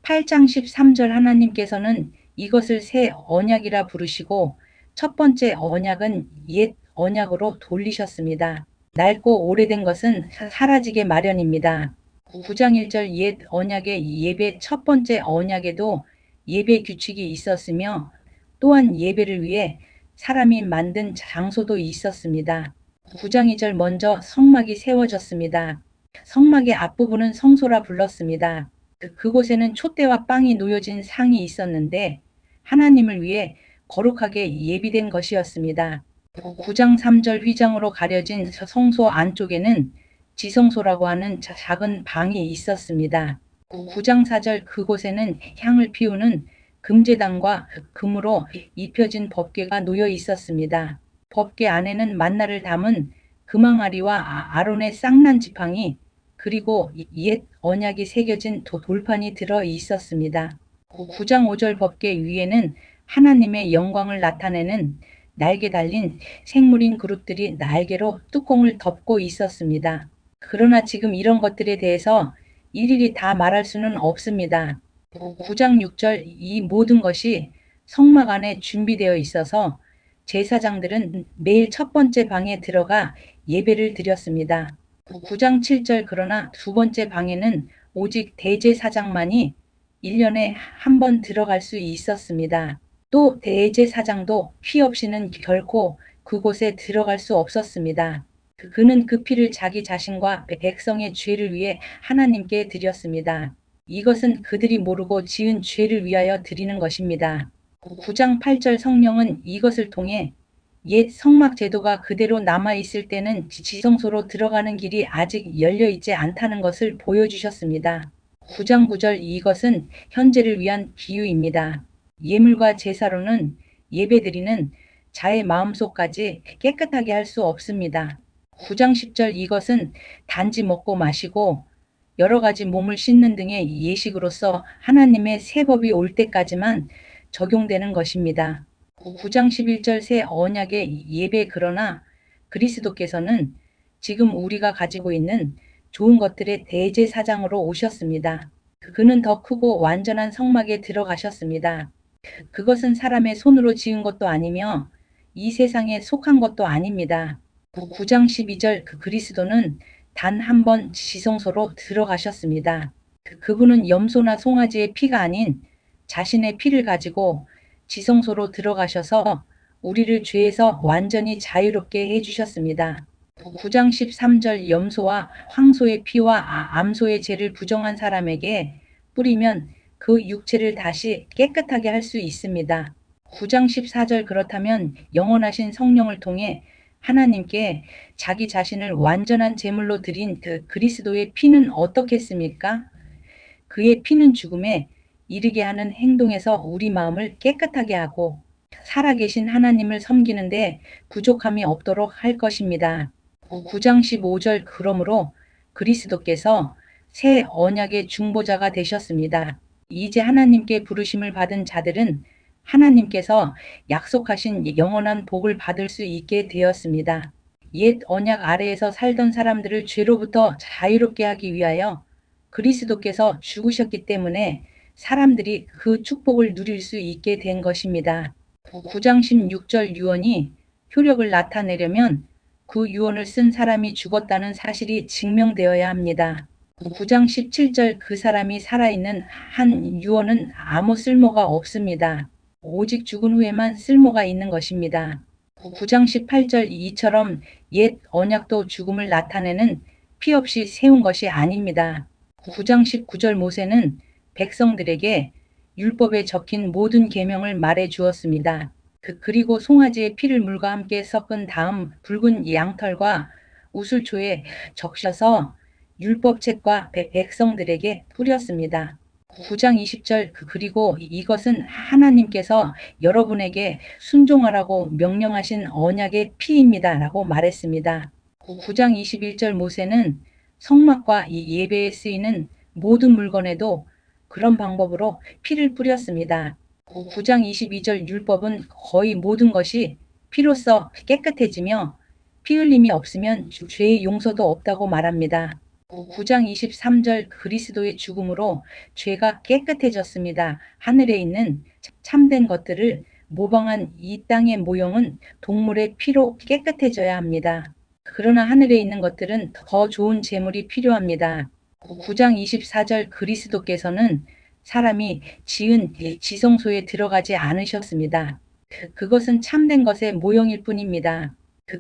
8장 13절 하나님께서는 이것을 새 언약이라 부르시고 첫 번째 언약은 옛 언약으로 돌리셨습니다. 낡고 오래된 것은 사라지게 마련입니다. 9장 1절 옛 언약의 예배 첫 번째 언약에도 예배 규칙이 있었으며 또한 예배를 위해 사람이 만든 장소도 있었습니다. 9장 2절 먼저 성막이 세워졌습니다. 성막의 앞부분은 성소라 불렀습니다. 그곳에는 촛대와 빵이 놓여진 상이 있었는데 하나님을 위해 거룩하게 예비된 것이었습니다. 9장 3절 휘장으로 가려진 성소 안쪽에는 지성소라고 하는 작은 방이 있었습니다. 9장 4절 그곳에는 향을 피우는 금제단과 금으로 입혀진 법궤가 놓여 있었습니다. 법궤 안에는 만나를 담은 금항아리와 아론의 쌍난 지팡이 그리고 옛 언약이 새겨진 돌판이 들어 있었습니다. 9장 5절 법궤 위에는 하나님의 영광을 나타내는 날개 달린 생물인 그룹들이 날개로 뚜껑을 덮고 있었습니다. 그러나 지금 이런 것들에 대해서 일일이 다 말할 수는 없습니다. 9장 6절 이 모든 것이 성막 안에 준비되어 있어서 제사장들은 매일 첫 번째 방에 들어가 예배를 드렸습니다. 9장 7절 그러나 두 번째 방에는 오직 대제사장만이 1년에 한 번 들어갈 수 있었습니다. 또 대제사장도 피 없이는 결코 그곳에 들어갈 수 없었습니다. 그는 그 피를 자기 자신과 백성의 죄를 위해 하나님께 드렸습니다. 이것은 그들이 모르고 지은 죄를 위하여 드리는 것입니다. 9장 8절 성령은 이것을 통해 옛 성막 제도가 그대로 남아있을 때는 지성소로 들어가는 길이 아직 열려있지 않다는 것을 보여주셨습니다. 9장 9절 이것은 현재를 위한 비유입니다. 예물과 제사로는 예배드리는 자의 마음속까지 깨끗하게 할 수 없습니다. 9장 10절 이것은 단지 먹고 마시고 여러 가지 몸을 씻는 등의 예식으로서 하나님의 새 법이 올 때까지만 적용되는 것입니다. 9장 11절 새 언약의 예배 그러나 그리스도께서는 지금 우리가 가지고 있는 좋은 것들의 대제사장으로 오셨습니다. 그는 더 크고 완전한 성막에 들어가셨습니다. 그것은 사람의 손으로 지은 것도 아니며 이 세상에 속한 것도 아닙니다. 9장 12절 그리스도는 단 한 번 지성소로 들어가셨습니다. 그분은 염소나 송아지의 피가 아닌 자신의 피를 가지고 지성소로 들어가셔서 우리를 죄에서 완전히 자유롭게 해주셨습니다. 9장 13절 염소와 황소의 피와 암소의 죄를 부정한 사람에게 뿌리면 그 육체를 다시 깨끗하게 할 수 있습니다. 9장 14절 그렇다면 영원하신 성령을 통해 하나님께 자기 자신을 완전한 제물로 드린 그 그리스도의 피는 어떻겠습니까? 그의 피는 죽음에 이르게 하는 행동에서 우리 마음을 깨끗하게 하고 살아계신 하나님을 섬기는데 부족함이 없도록 할 것입니다. 9장 15절 그러므로 그리스도께서 새 언약의 중보자가 되셨습니다. 이제 하나님께 부르심을 받은 자들은 하나님께서 약속하신 영원한 복을 받을 수 있게 되었습니다. 옛 언약 아래에서 살던 사람들을 죄로부터 자유롭게 하기 위하여 그리스도께서 죽으셨기 때문에 사람들이 그 축복을 누릴 수 있게 된 것입니다. 9장 16절 유언이 효력을 나타내려면 그 유언을 쓴 사람이 죽었다는 사실이 증명되어야 합니다. 9장 17절 그 사람이 살아있는 한 유언은 아무 쓸모가 없습니다. 오직 죽은 후에만 쓸모가 있는 것입니다. 9장 18절 이처럼 옛 언약도 죽음을 나타내는 피 없이 세운 것이 아닙니다. 9장 19절 모세는 백성들에게 율법에 적힌 모든 계명을 말해 주었습니다. 그리고 송아지의 피를 물과 함께 섞은 다음 붉은 양털과 우슬초에 적셔서 율법책과 백성들에게 뿌렸습니다. 9장 20절 그리고 이것은 하나님께서 여러분에게 순종하라고 명령하신 언약의 피입니다 라고 말했습니다. 9장 21절 모세는 성막과 예배에 쓰이는 모든 물건에도 그런 방법으로 피를 뿌렸습니다. 9장 22절 율법은 거의 모든 것이 피로써 깨끗해지며 피 흘림이 없으면 죄의 용서도 없다고 말합니다. 9장 23절 그리스도의 죽음으로 죄가 깨끗해졌습니다. 하늘에 있는 참된 것들을 모방한 이 땅의 모형은 동물의 피로 깨끗해져야 합니다. 그러나 하늘에 있는 것들은 더 좋은 재물이 필요합니다. 9장 24절 그리스도께서는 사람이 지은 지성소에 들어가지 않으셨습니다. 그것은 참된 것의 모형일 뿐입니다.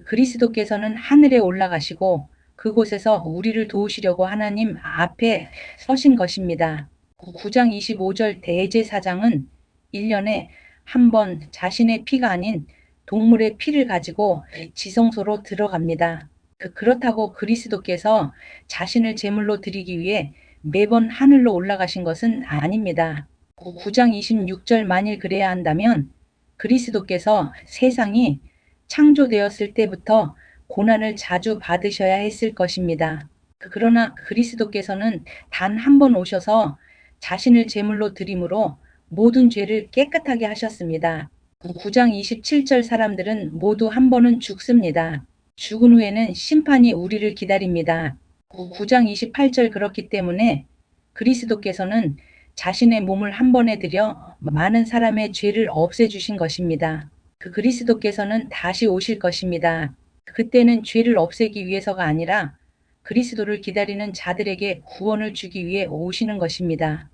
그리스도께서는 하늘에 올라가시고 그곳에서 우리를 도우시려고 하나님 앞에 서신 것입니다. 9장 25절 대제사장은 1년에 한 번 자신의 피가 아닌 동물의 피를 가지고 지성소로 들어갑니다. 그렇다고 그리스도께서 자신을 제물로 드리기 위해 매번 하늘로 올라가신 것은 아닙니다. 9장 26절 만일 그래야 한다면 그리스도께서 세상이 창조되었을 때부터 고난을 자주 받으셔야 했을 것입니다. 그러나 그리스도께서는 단 한 번 오셔서 자신을 제물로 드림으로 모든 죄를 깨끗하게 하셨습니다. 9장 27절 사람들은 모두 한 번은 죽습니다. 죽은 후에는 심판이 우리를 기다립니다. 9장 28절 그렇기 때문에 그리스도께서는 자신의 몸을 한 번에 들여 많은 사람의 죄를 없애주신 것입니다. 그리스도께서는 다시 오실 것입니다. 그때는 죄를 없애기 위해서가 아니라 그리스도를 기다리는 자들에게 구원을 주기 위해 오시는 것입니다.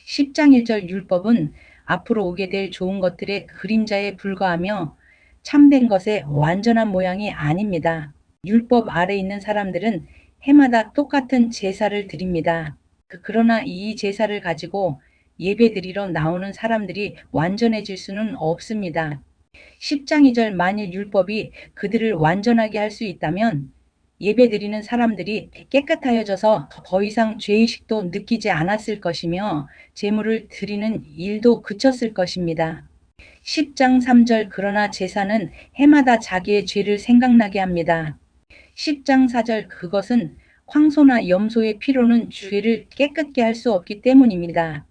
10장 1절 율법은 앞으로 오게 될 좋은 것들의 그림자에 불과하며 참된 것의 완전한 모양이 아닙니다. 율법 아래 있는 사람들은 해마다 똑같은 제사를 드립니다. 그러나 이 제사를 가지고 예배드리러 나오는 사람들이 완전해질 수는 없습니다. 10장 2절 만일 율법이 그들을 완전하게 할 수 있다면 예배드리는 사람들이 깨끗하여져서 더 이상 죄의식도 느끼지 않았을 것이며 제물을 드리는 일도 그쳤을 것입니다. 10장 3절 그러나 제사는 해마다 자기의 죄를 생각나게 합니다. 10장 4절 그것은 황소나 염소의 피로는 죄를 깨끗게 할 수 없기 때문입니다.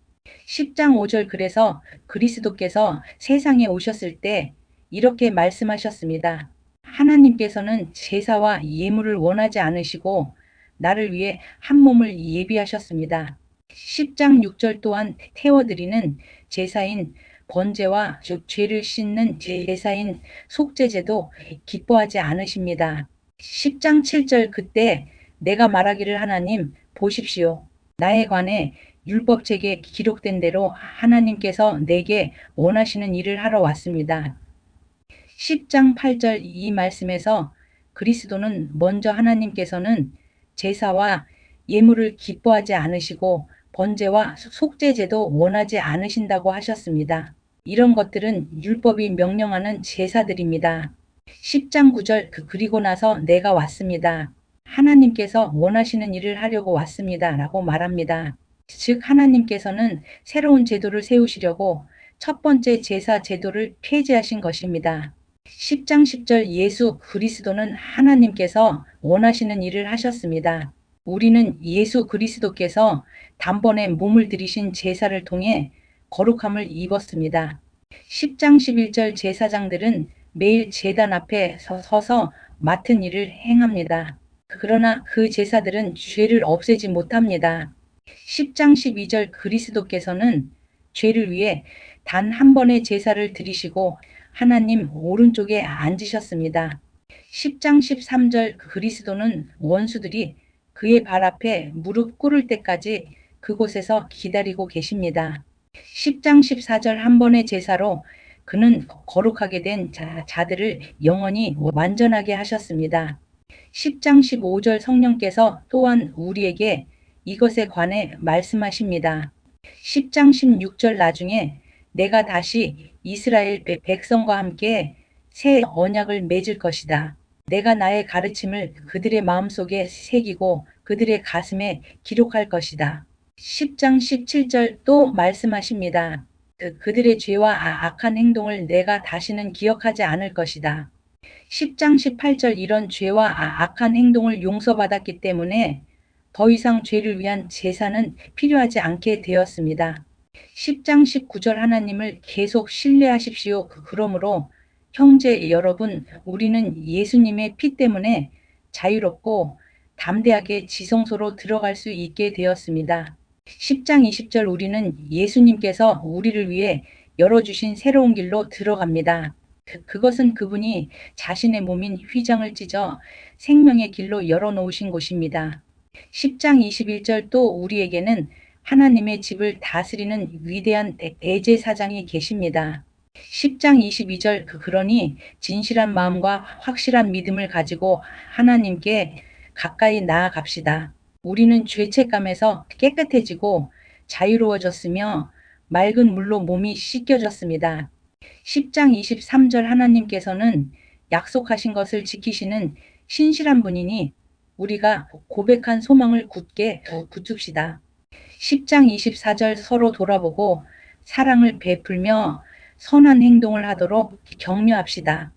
10장 5절 그래서 그리스도께서 세상에 오셨을 때 이렇게 말씀하셨습니다. 하나님께서는 제사와 예물을 원하지 않으시고 나를 위해 한 몸을 예비하셨습니다. 10장 6절 또한 태워드리는 제사인 번제와 죄를 씻는 제사인 속죄제도 기뻐하지 않으십니다. 10장 7절 그때 내가 말하기를 하나님 보십시오. 나에 관해 율법책에 기록된 대로 하나님께서 내게 원하시는 일을 하러 왔습니다. 10장 8절 이 말씀에서 그리스도는 먼저 하나님께서는 제사와 예물을 기뻐하지 않으시고 번제와 속죄제도 원하지 않으신다고 하셨습니다. 이런 것들은 율법이 명령하는 제사들입니다. 10장 9절 그리고 나서 내가 왔습니다. 하나님께서 원하시는 일을 하려고 왔습니다. 라고 말합니다. 즉 하나님께서는 새로운 제도를 세우시려고 첫 번째 제사 제도를 폐지하신 것입니다. 10장 10절 예수 그리스도는 하나님께서 원하시는 일을 하셨습니다. 우리는 예수 그리스도께서 단번에 몸을 들이신 제사를 통해 거룩함을 입었습니다. 10장 11절 제사장들은 매일 제단 앞에 서서 맡은 일을 행합니다. 그러나 그 제사들은 죄를 없애지 못합니다. 10장 12절 그리스도께서는 죄를 위해 단 한 번의 제사를 드리시고 하나님 오른쪽에 앉으셨습니다. 10장 13절 그리스도는 원수들이 그의 발 앞에 무릎 꿇을 때까지 그곳에서 기다리고 계십니다. 10장 14절 한 번의 제사로 그는 거룩하게 된 자들을 영원히 완전하게 하셨습니다. 10장 15절 성령께서 또한 우리에게 이것에 관해 말씀하십니다. 10장 16절 나중에 내가 다시 이스라엘 백성과 함께 새 언약을 맺을 것이다. 내가 나의 가르침을 그들의 마음속에 새기고 그들의 가슴에 기록할 것이다. 10장 17절 또 말씀하십니다. 그들의 죄와 악한 행동을 내가 다시는 기억하지 않을 것이다. 10장 18절 이런 죄와 악한 행동을 용서받았기 때문에 더 이상 죄를 위한 제사는 필요하지 않게 되었습니다. 10장 19절 하나님을 계속 신뢰하십시오. 그러므로 형제 여러분, 우리는 예수님의 피 때문에 자유롭고 담대하게 지성소로 들어갈 수 있게 되었습니다. 10장 20절 우리는 예수님께서 우리를 위해 열어주신 새로운 길로 들어갑니다. 그것은 그분이 자신의 몸인 휘장을 찢어 생명의 길로 열어놓으신 곳입니다. 10장 21절 또 우리에게는 하나님의 집을 다스리는 위대한 대제사장이 계십니다. 10장 22절 그러니 진실한 마음과 확실한 믿음을 가지고 하나님께 가까이 나아갑시다. 우리는 죄책감에서 깨끗해지고 자유로워졌으며 맑은 물로 몸이 씻겨졌습니다. 10장 23절 하나님께서는 약속하신 것을 지키시는 신실한 분이니 우리가 고백한 소망을 굳게 붙듭시다. 10장 24절 서로 돌아보고 사랑을 베풀며 선한 행동을 하도록 격려합시다.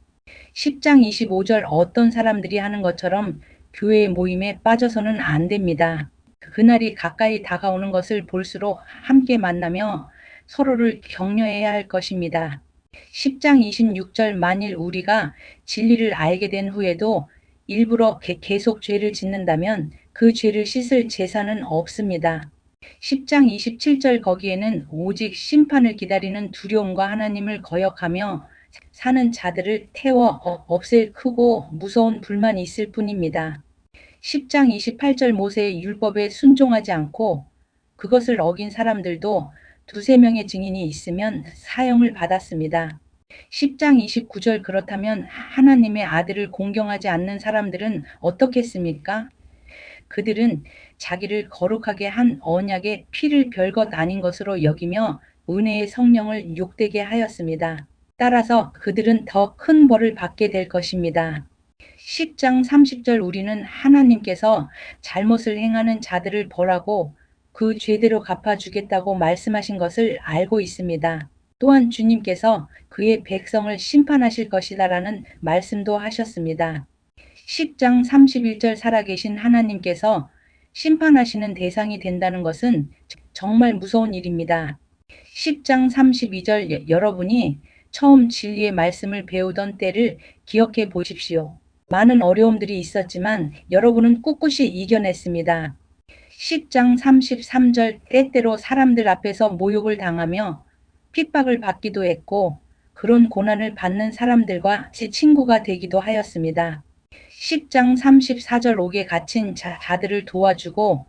10장 25절 어떤 사람들이 하는 것처럼 교회 모임에 빠져서는 안 됩니다. 그날이 가까이 다가오는 것을 볼수록 함께 만나며 서로를 격려해야 할 것입니다. 10장 26절 만일 우리가 진리를 알게 된 후에도 일부러 계속 죄를 짓는다면 그 죄를 씻을 제사는 없습니다. 10장 27절 거기에는 오직 심판을 기다리는 두려움과 하나님을 거역하며 사는 자들을 태워 없앨 크고 무서운 불만이 있을 뿐입니다. 10장 28절 모세의 율법에 순종하지 않고 그것을 어긴 사람들도 두세 명의 증인이 있으면 사형을 받았습니다. 10장 29절 그렇다면 하나님의 아들을 공경하지 않는 사람들은 어떻겠습니까? 그들은 자기를 거룩하게 한 언약의 피를 별것 아닌 것으로 여기며 은혜의 성령을 욕되게 하였습니다. 따라서 그들은 더 큰 벌을 받게 될 것입니다. 10장 30절 우리는 하나님께서 잘못을 행하는 자들을 벌하고 그 죄대로 갚아주겠다고 말씀하신 것을 알고 있습니다. 또한 주님께서 그의 백성을 심판하실 것이다라는 말씀도 하셨습니다. 10장 31절 살아계신 하나님께서 심판하시는 대상이 된다는 것은 정말 무서운 일입니다. 10장 32절 여러분이 처음 진리의 말씀을 배우던 때를 기억해 보십시오. 많은 어려움들이 있었지만 여러분은 꿋꿋이 이겨냈습니다. 10장 33절 때때로 사람들 앞에서 모욕을 당하며 핍박을 받기도 했고 그런 고난을 받는 사람들과 친구가 되기도 하였습니다. 10장 34절 옥에 갇힌 자들을 도와주고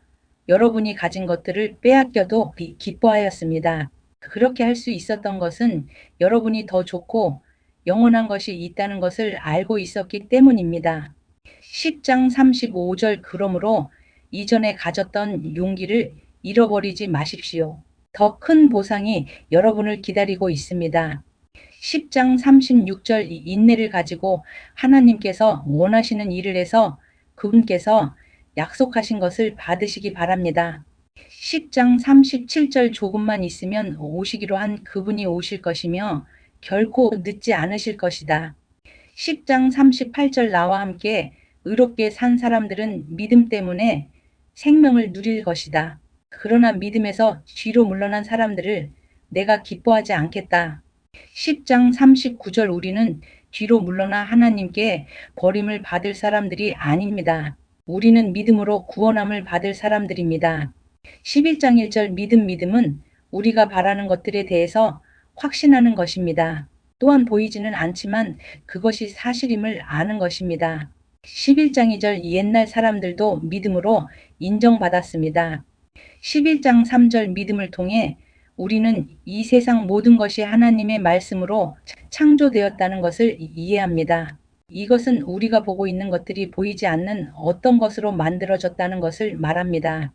여러분이 가진 것들을 빼앗겨도 기뻐하였습니다. 그렇게 할 수 있었던 것은 여러분이 더 좋고 영원한 것이 있다는 것을 알고 있었기 때문입니다. 10장 35절 그러므로 이전에 가졌던 용기를 잃어버리지 마십시오. 더 큰 보상이 여러분을 기다리고 있습니다. 10장 36절 인내를 가지고 하나님께서 원하시는 일을 해서 그분께서 약속하신 것을 받으시기 바랍니다. 10장 37절 조금만 있으면 오시기로 한 그분이 오실 것이며 결코 늦지 않으실 것이다. 10장 38절 나와 함께 의롭게 산 사람들은 믿음 때문에 생명을 누릴 것이다. 그러나 믿음에서 뒤로 물러난 사람들을 내가 기뻐하지 않겠다. 10장 39절 우리는 뒤로 물러나 하나님께 버림을 받을 사람들이 아닙니다. 우리는 믿음으로 구원함을 받을 사람들입니다. 11장 1절 믿음은 우리가 바라는 것들에 대해서 확신하는 것입니다. 또한 보이지는 않지만 그것이 사실임을 아는 것입니다. 11장 2절 옛날 사람들도 믿음으로 인정받았습니다. 11장 3절 믿음을 통해 우리는 이 세상 모든 것이 하나님의 말씀으로 창조되었다는 것을 이해합니다. 이것은 우리가 보고 있는 것들이 보이지 않는 어떤 것으로 만들어졌다는 것을 말합니다.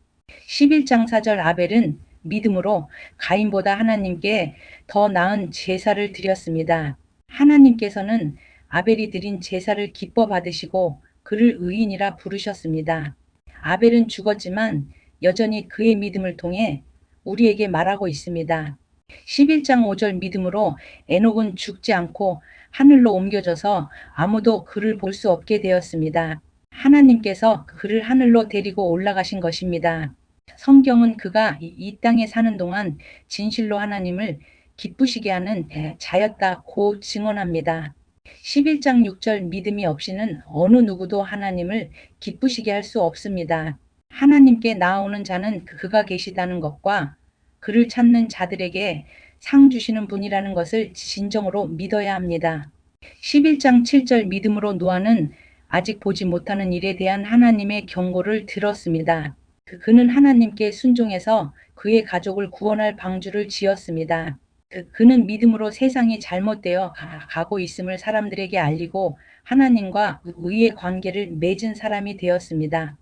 11장 4절 아벨은 믿음으로 가인보다 하나님께 더 나은 제사를 드렸습니다. 하나님께서는 아벨이 드린 제사를 기뻐 받으시고 그를 의인이라 부르셨습니다. 아벨은 죽었지만 여전히 그의 믿음을 통해 우리에게 말하고 있습니다. 11장 5절 믿음으로 에녹은 죽지 않고 하늘로 옮겨져서 아무도 그를 볼 수 없게 되었습니다. 하나님께서 그를 하늘로 데리고 올라가신 것입니다. 성경은 그가 이 땅에 사는 동안 진실로 하나님을 기쁘시게 하는 자였다고 증언합니다. 11장 6절 믿음이 없이는 어느 누구도 하나님을 기쁘시게 할 수 없습니다. 하나님께 나아오는 자는 그가 계시다는 것과 그를 찾는 자들에게 상 주시는 분이라는 것을 진정으로 믿어야 합니다. 11장 7절 믿음으로 노아는 아직 보지 못하는 일에 대한 하나님의 경고를 들었습니다. 그는 하나님께 순종해서 그의 가족을 구원할 방주를 지었습니다. 그는 믿음으로 세상이 잘못되어 가고 있음을 사람들에게 알리고 하나님과 의의 관계를 맺은 사람이 되었습니다.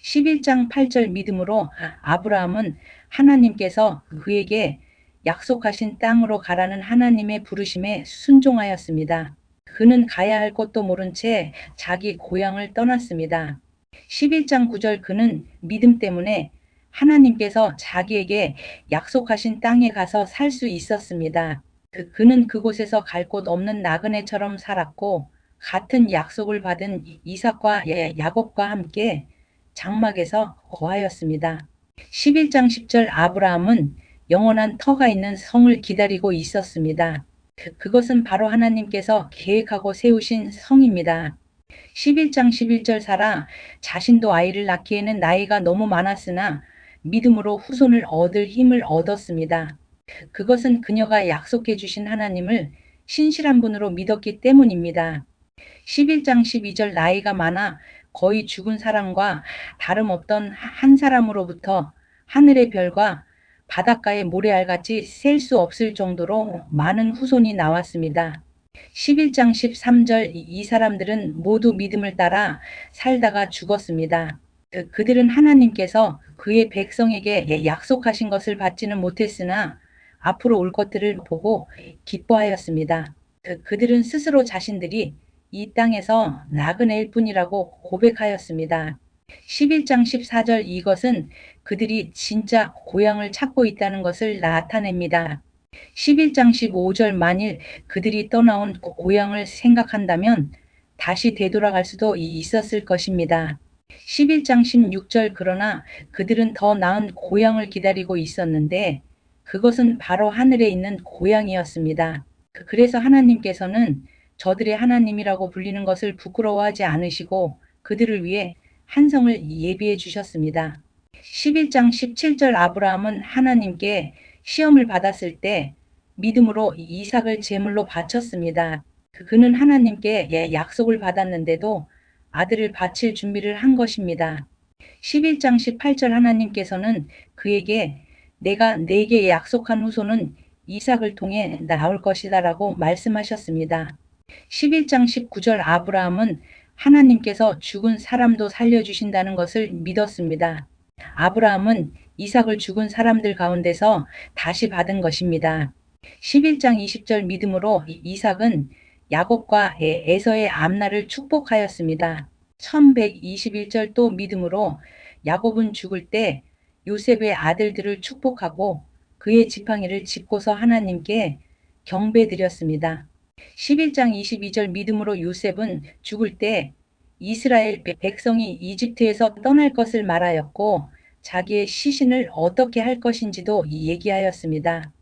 11장 8절 믿음으로 아브라함은 하나님께서 그에게 약속하신 땅으로 가라는 하나님의 부르심에 순종하였습니다. 그는 가야 할 곳도 모른 채 자기 고향을 떠났습니다. 11장 9절 그는 믿음 때문에 하나님께서 자기에게 약속하신 땅에 가서 살 수 있었습니다. 그는 그곳에서 갈 곳 없는 나그네처럼 살았고 같은 약속을 받은 이삭과 야곱과 함께 장막에서 거하였습니다. 11장 10절 아브라함은 영원한 터가 있는 성을 기다리고 있었습니다. 그것은 바로 하나님께서 계획하고 세우신 성입니다. 11장 11절 사라 자신도 아이를 낳기에는 나이가 너무 많았으나 믿음으로 후손을 얻을 힘을 얻었습니다. 그것은 그녀가 약속해 주신 하나님을 신실한 분으로 믿었기 때문입니다. 11장 12절 나이가 많아 거의 죽은 사람과 다름없던 한 사람으로부터 하늘의 별과 바닷가의 모래알같이 셀 수 없을 정도로 많은 후손이 나왔습니다. 11장 13절 이 사람들은 모두 믿음을 따라 살다가 죽었습니다. 그들은 하나님께서 그의 백성에게 약속하신 것을 받지는 못했으나 앞으로 올 것들을 보고 기뻐하였습니다. 그들은 스스로 자신들이 이 땅에서 나그네일 뿐이라고 고백하였습니다. 11장 14절 이것은 그들이 진짜 고향을 찾고 있다는 것을 나타냅니다. 11장 15절 만일 그들이 떠나온 고향을 생각한다면 다시 되돌아갈 수도 있었을 것입니다. 11장 16절 그러나 그들은 더 나은 고향을 기다리고 있었는데 그것은 바로 하늘에 있는 고향이었습니다. 그래서 하나님께서는 저들의 하나님이라고 불리는 것을 부끄러워하지 않으시고 그들을 위해 한 성을 예비해 주셨습니다. 11장 17절 아브라함은 하나님께 시험을 받았을 때 믿음으로 이삭을 제물로 바쳤습니다. 그는 하나님께 약속을 받았는데도 아들을 바칠 준비를 한 것입니다. 11장 18절 하나님께서는 그에게 내가 네게 약속한 후손은 이삭을 통해 나올 것이다 라고 말씀하셨습니다. 11장 19절 아브라함은 하나님께서 죽은 사람도 살려주신다는 것을 믿었습니다. 아브라함은 이삭을 죽은 사람들 가운데서 다시 받은 것입니다. 11장 20절 믿음으로 이삭은 야곱과 에서의 앞날을 축복하였습니다. 1121절 또 믿음으로 야곱은 죽을 때 요셉의 아들들을 축복하고 그의 지팡이를 짚고서 하나님께 경배드렸습니다. 11장 22절 믿음으로 요셉은 죽을 때 이스라엘 백성이 이집트에서 떠날 것을 말하였고 자기의 시신을 어떻게 할 것인지도 얘기하였습니다.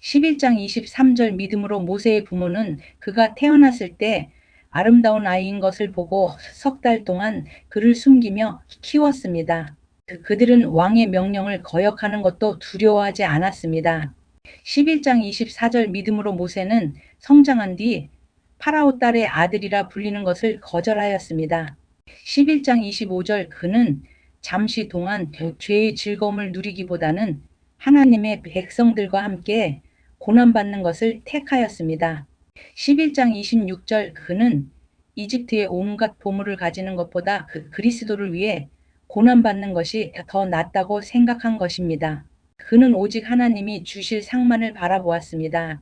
11장 23절 믿음으로 모세의 부모는 그가 태어났을 때 아름다운 아이인 것을 보고 석 달 동안 그를 숨기며 키웠습니다. 그들은 왕의 명령을 거역하는 것도 두려워하지 않았습니다. 11장 24절 믿음으로 모세는 성장한 뒤 파라오 딸의 아들이라 불리는 것을 거절하였습니다. 11장 25절 그는 잠시 동안 죄의 즐거움을 누리기보다는 하나님의 백성들과 함께 고난받는 것을 택하였습니다. 11장 26절 그는 이집트의 온갖 보물을 가지는 것보다 그리스도를 위해 고난받는 것이 더 낫다고 생각한 것입니다. 그는 오직 하나님이 주실 상만을 바라보았습니다.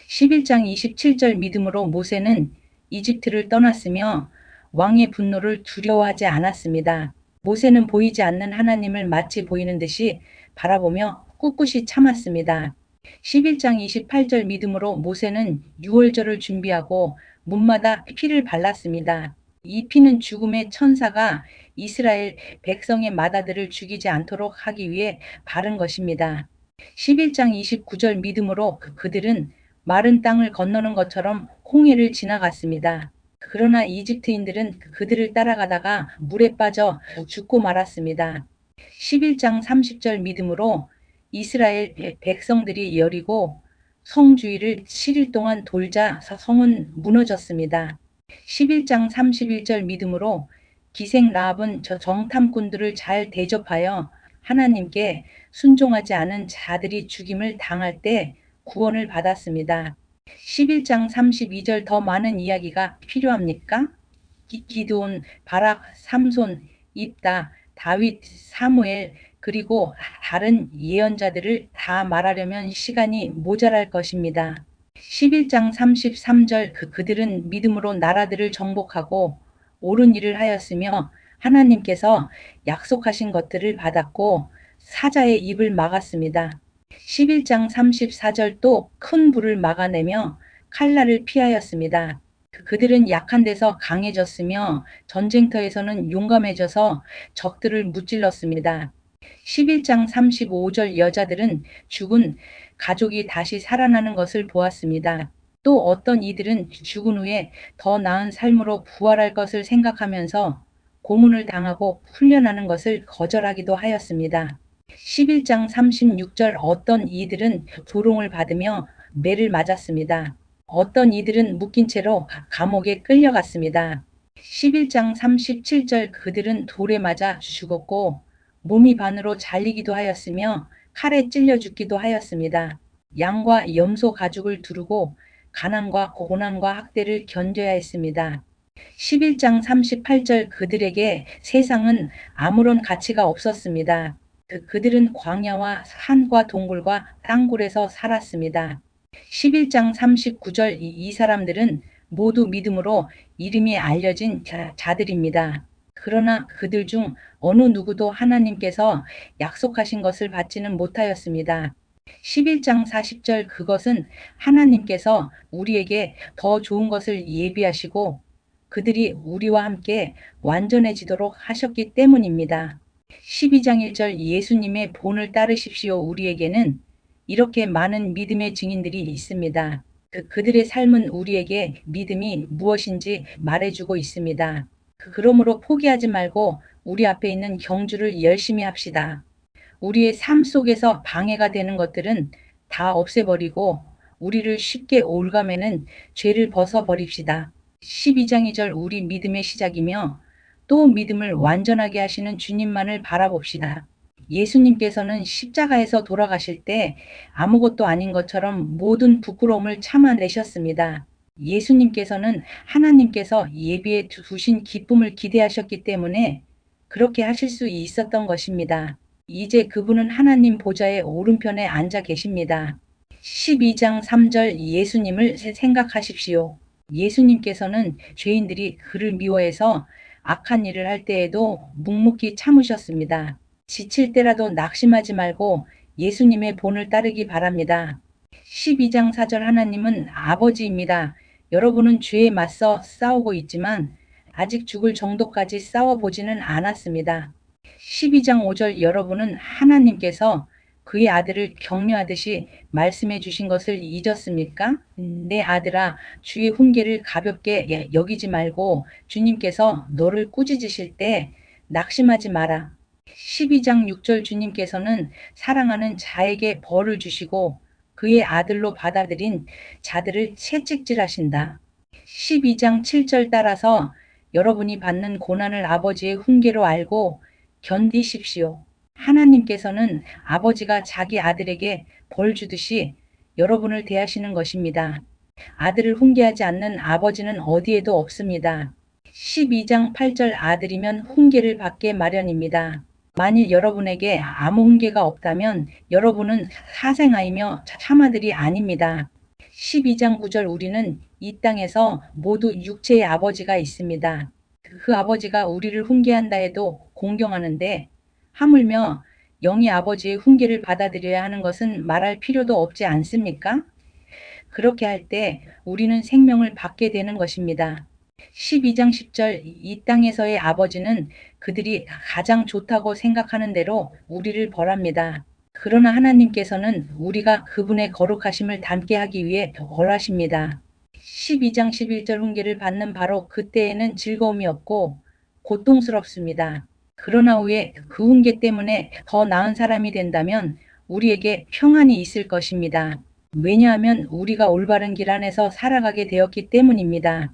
11장 27절 믿음으로 모세는 이집트를 떠났으며 왕의 분노를 두려워하지 않았습니다. 모세는 보이지 않는 하나님을 마치 보이는 듯이 바라보며 꿋꿋이 참았습니다. 11장 28절 믿음으로 모세는 유월절을 준비하고 문마다 피를 발랐습니다. 이 피는 죽음의 천사가 이스라엘 백성의 마다들을 죽이지 않도록 하기 위해 바른 것입니다. 11장 29절 믿음으로 그들은 마른 땅을 건너는 것처럼 홍해를 지나갔습니다. 그러나 이집트인들은 그들을 따라가다가 물에 빠져 죽고 말았습니다. 11장 30절 믿음으로 이스라엘 백성들이 여리고 성 주위를 7일 동안 돌자 성은 무너졌습니다. 11장 31절 믿음으로 기생 라합은 저 정탐꾼들을 잘 대접하여 하나님께 순종하지 않은 자들이 죽임을 당할 때 구원을 받았습니다. 11장 32절 더 많은 이야기가 필요합니까? 기드온, 바락, 삼손, 입다, 다윗, 사무엘 그리고 다른 예언자들을 다 말하려면 시간이 모자랄 것입니다. 11장 33절 그들은 믿음으로 나라들을 정복하고 옳은 일을 하였으며 하나님께서 약속하신 것들을 받았고 사자의 입을 막았습니다. 11장 34절 또 큰 불을 막아내며 칼날을 피하였습니다. 그들은 약한 데서 강해졌으며 전쟁터에서는 용감해져서 적들을 무찔렀습니다. 11장 35절 여자들은 죽은 가족이 다시 살아나는 것을 보았습니다. 또 어떤 이들은 죽은 후에 더 나은 삶으로 부활할 것을 생각하면서 고문을 당하고 훈련하는 것을 거절하기도 하였습니다. 11장 36절 어떤 이들은 조롱을 받으며 매를 맞았습니다. 어떤 이들은 묶인 채로 감옥에 끌려갔습니다. 11장 37절 그들은 돌에 맞아 죽었고 몸이 반으로 잘리기도 하였으며 칼에 찔려 죽기도 하였습니다. 양과 염소 가죽을 두르고 가난과 고난과 학대를 견뎌야 했습니다. 11장 38절 그들에게 세상은 아무런 가치가 없었습니다. 그들은 광야와 산과 동굴과 땅굴에서 살았습니다. 11장 39절 이 사람들은 모두 믿음으로 이름이 알려진 자들입니다. 그러나 그들 중 어느 누구도 하나님께서 약속하신 것을 받지는 못하였습니다. 11장 40절 그것은 하나님께서 우리에게 더 좋은 것을 예비하시고 그들이 우리와 함께 완전해지도록 하셨기 때문입니다. 12장 1절 예수님의 본을 따르십시오. 우리에게는 이렇게 많은 믿음의 증인들이 있습니다. 그들의 삶은 우리에게 믿음이 무엇인지 말해주고 있습니다. 그러므로 포기하지 말고 우리 앞에 있는 경주를 열심히 합시다. 우리의 삶 속에서 방해가 되는 것들은 다 없애버리고 우리를 쉽게 올가매는 죄를 벗어버립시다. 12장 2절 우리 믿음의 시작이며 또 믿음을 완전하게 하시는 주님만을 바라봅시다. 예수님께서는 십자가에서 돌아가실 때 아무것도 아닌 것처럼 모든 부끄러움을 참아내셨습니다. 예수님께서는 하나님께서 예비해 두신 기쁨을 기대하셨기 때문에 그렇게 하실 수 있었던 것입니다. 이제 그분은 하나님 보좌의 오른편에 앉아 계십니다. 12장 3절 예수님을 생각하십시오. 예수님께서는 죄인들이 그를 미워해서 악한 일을 할 때에도 묵묵히 참으셨습니다. 지칠 때라도 낙심하지 말고 예수님의 본을 따르기 바랍니다. 12장 4절 하나님은 아버지입니다. 여러분은 죄에 맞서 싸우고 있지만 아직 죽을 정도까지 싸워보지는 않았습니다. 12장 5절 여러분은 하나님께서 그의 아들을 격려하듯이 말씀해 주신 것을 잊었습니까? 내 아들아 주의 훈계를 가볍게 여기지 말고 주님께서 너를 꾸짖으실 때 낙심하지 마라. 12장 6절 주님께서는 사랑하는 자에게 벌을 주시고 그의 아들로 받아들인 자들을 채찍질하신다. 12장 7절 따라서 여러분이 받는 고난을 아버지의 훈계로 알고 견디십시오. 하나님께서는 아버지가 자기 아들에게 벌 주듯이 여러분을 대하시는 것입니다. 아들을 훈계하지 않는 아버지는 어디에도 없습니다. 12장 8절 아들이면 훈계를 받게 마련입니다. 만일 여러분에게 아무 훈계가 없다면 여러분은 사생아이며 참아들이 아닙니다. 12장 9절 우리는 이 땅에서 모두 육체의 아버지가 있습니다. 그 아버지가 우리를 훈계한다 해도 공경하는데 하물며 영의 아버지의 훈계를 받아들여야 하는 것은 말할 필요도 없지 않습니까? 그렇게 할 때 우리는 생명을 받게 되는 것입니다. 12장 10절 이 땅에서의 아버지는 그들이 가장 좋다고 생각하는 대로 우리를 벌합니다. 그러나 하나님께서는 우리가 그분의 거룩하심을 닮게 하기 위해 벌하십니다. 12장 11절 훈계를 받는 바로 그때에는 즐거움이 없고 고통스럽습니다. 그러나 후에 그 훈계 때문에 더 나은 사람이 된다면 우리에게 평안이 있을 것입니다. 왜냐하면 우리가 올바른 길 안에서 살아가게 되었기 때문입니다.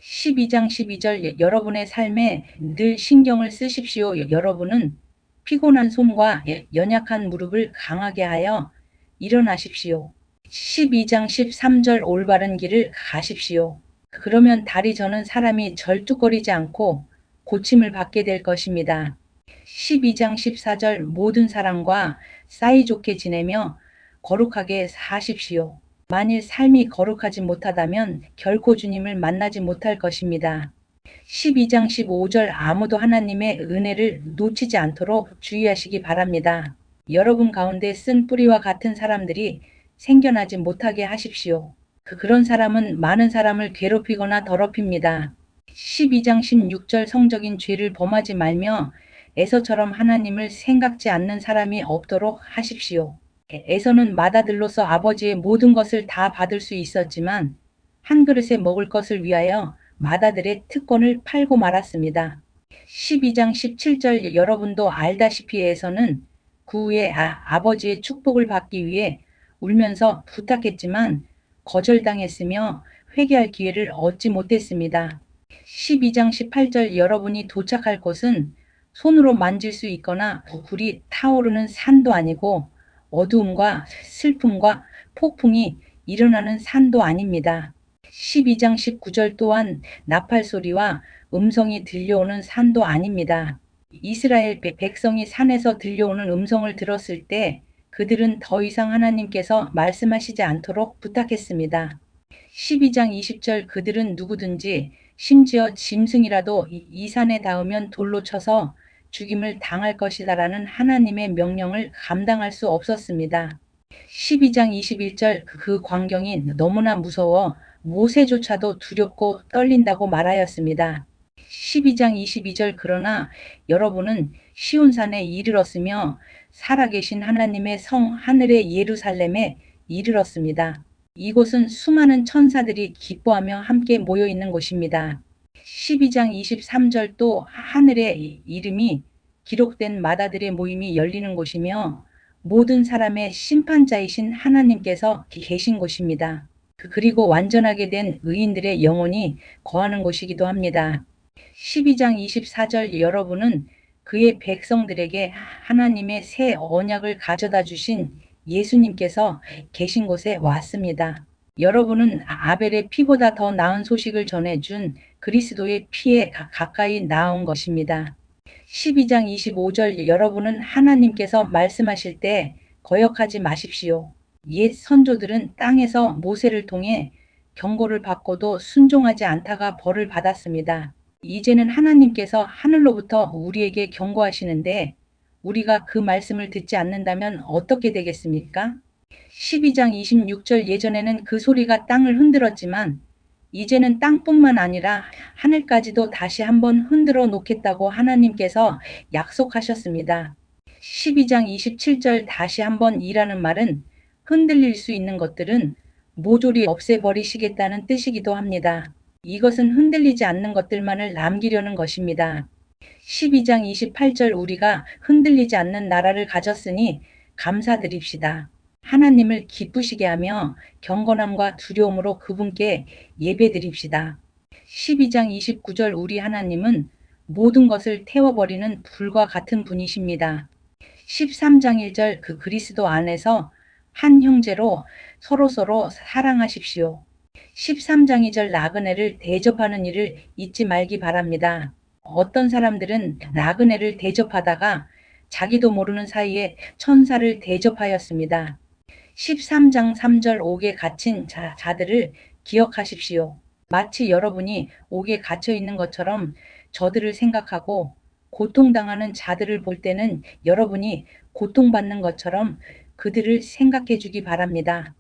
12장 12절 여러분의 삶에 늘 신경을 쓰십시오. 여러분은 피곤한 손과 연약한 무릎을 강하게 하여 일어나십시오. 12장 13절 올바른 길을 가십시오. 그러면 다리 저는 사람이 절뚝거리지 않고 고침을 받게 될 것입니다. 12장 14절 모든 사람과 사이좋게 지내며 거룩하게 사십시오. 만일 삶이 거룩하지 못하다면 결코 주님을 만나지 못할 것입니다. 12장 15절 아무도 하나님의 은혜를 놓치지 않도록 주의하시기 바랍니다. 여러분 가운데 쓴 뿌리와 같은 사람들이 생겨나지 못하게 하십시오. 그런 사람은 많은 사람을 괴롭히거나 더럽힙니다. 12장 16절 성적인 죄를 범하지 말며 에서처럼 하나님을 생각지 않는 사람이 없도록 하십시오. 에서는 맏아들로서 아버지의 모든 것을 다 받을 수 있었지만 한 그릇에 먹을 것을 위하여 맏아들의 특권을 팔고 말았습니다. 12장 17절 여러분도 알다시피 에서는 그 후에 아버지의 축복을 받기 위해 울면서 부탁했지만 거절당했으며 회개할 기회를 얻지 못했습니다. 12장 18절 여러분이 도착할 곳은 손으로 만질 수 있거나 불이 타오르는 산도 아니고 어두움과 슬픔과 폭풍이 일어나는 산도 아닙니다. 12장 19절 또한 나팔 소리와 음성이 들려오는 산도 아닙니다. 이스라엘 백성이 산에서 들려오는 음성을 들었을 때 그들은 더 이상 하나님께서 말씀하시지 않도록 부탁했습니다. 12장 20절 그들은 누구든지 심지어 짐승이라도 이 산에 닿으면 돌로 쳐서 죽임을 당할 것이다라는 하나님의 명령을 감당할 수 없었습니다. 12장 21절 그 광경이 너무나 무서워 모세조차도 두렵고 떨린다고 말하였습니다. 12장 22절 그러나 여러분은 시온산에 이르렀으며 살아계신 하나님의 성 하늘의 예루살렘에 이르렀습니다. 이곳은 수많은 천사들이 기뻐하며 함께 모여 있는 곳입니다. 12장 23절 또 하늘의 이름이 기록된 맏아들의 모임이 열리는 곳이며 모든 사람의 심판자이신 하나님께서 계신 곳입니다. 그리고 완전하게 된 의인들의 영혼이 거하는 곳이기도 합니다. 12장 24절 여러분은 그의 백성들에게 하나님의 새 언약을 가져다 주신 예수님께서 계신 곳에 왔습니다. 여러분은 아벨의 피보다 더 나은 소식을 전해준 그리스도의 피에 가까이 나온 것입니다. 12장 25절 여러분은 하나님께서 말씀하실 때 거역하지 마십시오. 옛 선조들은 땅에서 모세를 통해 경고를 받고도 순종하지 않다가 벌을 받았습니다. 이제는 하나님께서 하늘로부터 우리에게 경고하시는데 우리가 그 말씀을 듣지 않는다면 어떻게 되겠습니까? 12장 26절 예전에는 그 소리가 땅을 흔들었지만 이제는 땅뿐만 아니라 하늘까지도 다시 한번 흔들어 놓겠다고 하나님께서 약속하셨습니다. 12장 27절 다시 한번 이라는 말은 흔들릴 수 있는 것들은 모조리 없애버리시겠다는 뜻이기도 합니다. 이것은 흔들리지 않는 것들만을 남기려는 것입니다. 12장 28절 우리가 흔들리지 않는 나라를 가졌으니 감사드립시다. 하나님을 기쁘시게 하며 경건함과 두려움으로 그분께 예배드립시다. 12장 29절 우리 하나님은 모든 것을 태워버리는 불과 같은 분이십니다. 13장 1절 그 그리스도 안에서 한 형제로 서로서로 사랑하십시오. 13장 2절 나그네를 대접하는 일을 잊지 말기 바랍니다. 어떤 사람들은 나그네를 대접하다가 자기도 모르는 사이에 천사를 대접하였습니다. 13장 3절 옥에 갇힌 자들을 기억하십시오. 마치 여러분이 옥에 갇혀 있는 것처럼 저들을 생각하고 고통당하는 자들을 볼 때는 여러분이 고통받는 것처럼 그들을 생각해 주기 바랍니다.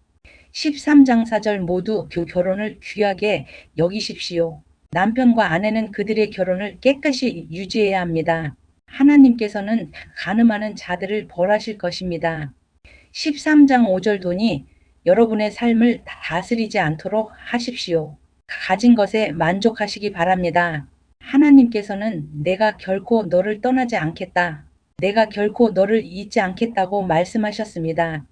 13장 4절 모두 결혼을 귀하게 여기십시오. 남편과 아내는 그들의 결혼을 깨끗이 유지해야 합니다. 하나님께서는 간음하는 자들을 벌하실 것입니다. 13장 5절 돈이 여러분의 삶을 다스리지 않도록 하십시오. 가진 것에 만족하시기 바랍니다. 하나님께서는 내가 결코 너를 떠나지 않겠다. 내가 결코 너를 잊지 않겠다고 말씀하셨습니다.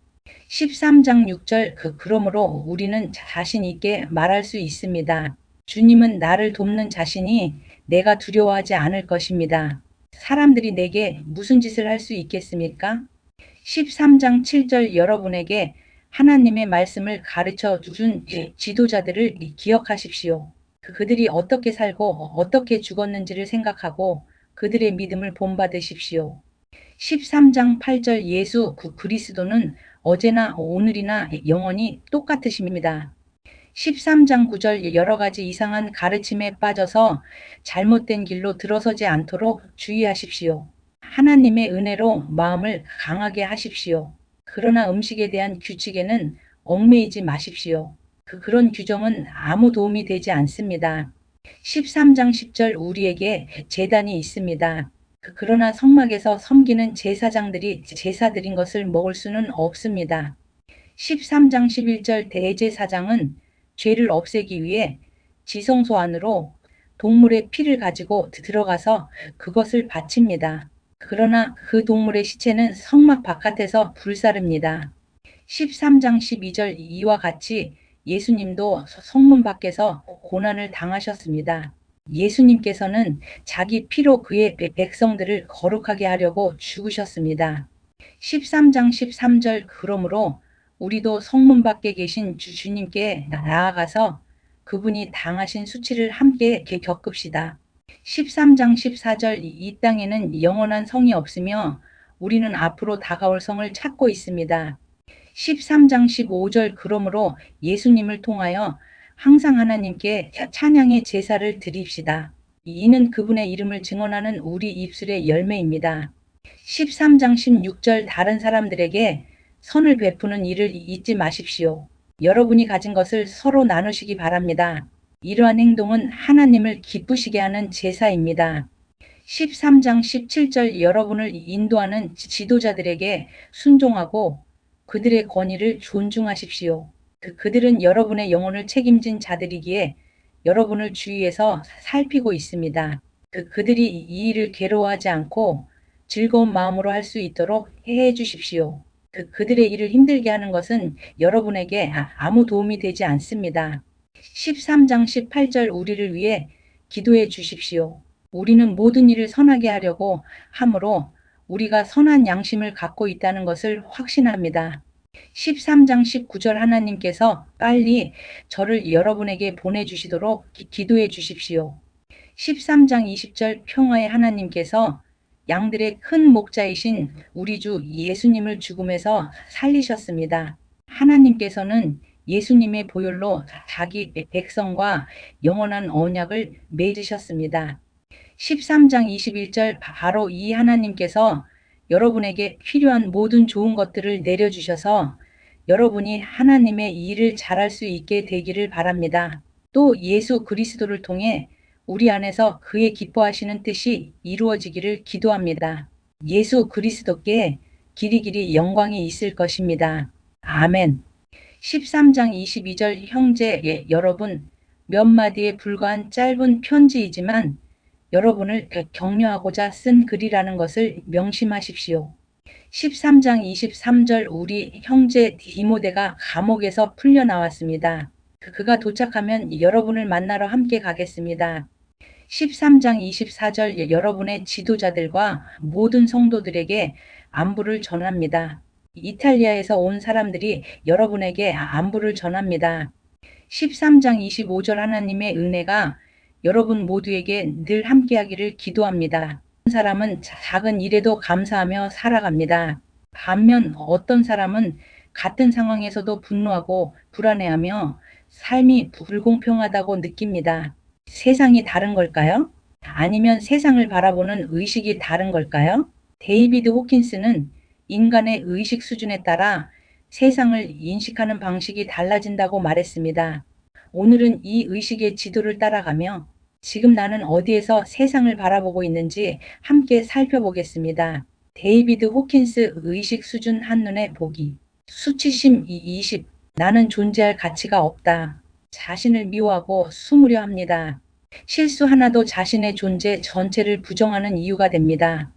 13장 6절 그러므로 우리는 자신 있게 말할 수 있습니다. 주님은 나를 돕는 자신이 내가 두려워하지 않을 것입니다. 사람들이 내게 무슨 짓을 할 수 있겠습니까? 13장 7절 여러분에게 하나님의 말씀을 가르쳐 준 지도자들을 기억하십시오. 그들이 어떻게 살고 어떻게 죽었는지를 생각하고 그들의 믿음을 본받으십시오. 13장 8절 예수 그리스도는 어제나 오늘이나 영원히 똑같으십니다. 13장 9절 여러 가지 이상한 가르침에 빠져서 잘못된 길로 들어서지 않도록 주의하십시오. 하나님의 은혜로 마음을 강하게 하십시오. 그러나 음식에 대한 규칙에는 얽매이지 마십시오. 그런 규정은 아무 도움이 되지 않습니다. 13장 10절 우리에게 제단이 있습니다. 그러나 성막에서 섬기는 제사장들이 제사 드린 것을 먹을 수는 없습니다. 13장 11절 대제사장은 죄를 없애기 위해 지성소 안으로 동물의 피를 가지고 들어가서 그것을 바칩니다. 그러나 그 동물의 시체는 성막 바깥에서 불사릅니다. 13장 12절 이와 같이 예수님도 성문 밖에서 고난을 당하셨습니다. 예수님께서는 자기 피로 그의 백성들을 거룩하게 하려고 죽으셨습니다. 13장 13절 그러므로 우리도 성문 밖에 계신 주님께 나아가서 그분이 당하신 수치를 함께 겪읍시다. 13장 14절 이 땅에는 영원한 성이 없으며 우리는 앞으로 다가올 성을 찾고 있습니다. 13장 15절 그러므로 예수님을 통하여 항상 하나님께 찬양의 제사를 드립시다. 이는 그분의 이름을 증언하는 우리 입술의 열매입니다. 13장 16절 다른 사람들에게 선을 베푸는 일을 잊지 마십시오. 여러분이 가진 것을 서로 나누시기 바랍니다. 이러한 행동은 하나님을 기쁘시게 하는 제사입니다. 13장 17절 여러분을 인도하는 지도자들에게 순종하고 그들의 권위를 존중하십시오. 그들은 여러분의 영혼을 책임진 자들이기에 여러분을 주위에서 살피고 있습니다. 그들이 이 일을 괴로워하지 않고 즐거운 마음으로 할 수 있도록 해 주십시오. 그들의 일을 힘들게 하는 것은 여러분에게 아무 도움이 되지 않습니다. 13장 18절 우리를 위해 기도해 주십시오. 우리는 모든 일을 선하게 하려고 하므로 우리가 선한 양심을 갖고 있다는 것을 확신합니다. 13장 19절 하나님께서 빨리 저를 여러분에게 보내주시도록 기도해 주십시오. 13장 20절 평화의 하나님께서 양들의 큰 목자이신 우리 주 예수님을 죽음에서 살리셨습니다. 하나님께서는 예수님의 보혈로 자기 백성과 영원한 언약을 맺으셨습니다. 13장 21절 바로 이 하나님께서 여러분에게 필요한 모든 좋은 것들을 내려주셔서 여러분이 하나님의 일을 잘할 수 있게 되기를 바랍니다. 또 예수 그리스도를 통해 우리 안에서 그의 기뻐하시는 뜻이 이루어지기를 기도합니다. 예수 그리스도께 길이길이 영광이 있을 것입니다. 아멘. 13장 22절 형제 여러분, 몇 마디에 불과한 짧은 편지이지만 여러분을 격려하고자 쓴 글이라는 것을 명심하십시오. 13장 23절 우리 형제 디모데가 감옥에서 풀려나왔습니다. 그가 도착하면 여러분을 만나러 함께 가겠습니다. 13장 24절 여러분의 지도자들과 모든 성도들에게 안부를 전합니다. 이탈리아에서 온 사람들이 여러분에게 안부를 전합니다. 13장 25절 하나님의 은혜가 여러분 모두에게 늘 함께하기를 기도합니다. 어떤 사람은 작은 일에도 감사하며 살아갑니다. 반면 어떤 사람은 같은 상황에서도 분노하고 불안해하며 삶이 불공평하다고 느낍니다. 세상이 다른 걸까요? 아니면 세상을 바라보는 의식이 다른 걸까요? 데이비드 호킨스는 인간의 의식 수준에 따라 세상을 인식하는 방식이 달라진다고 말했습니다. 오늘은 이 의식의 지도를 따라가며 지금 나는 어디에서 세상을 바라보고 있는지 함께 살펴보겠습니다. 데이비드 호킨스 의식 수준 한눈에 보기. 수치심 20. 나는 존재할 가치가 없다. 자신을 미워하고 숨으려 합니다. 실수 하나도 자신의 존재 전체를 부정하는 이유가 됩니다.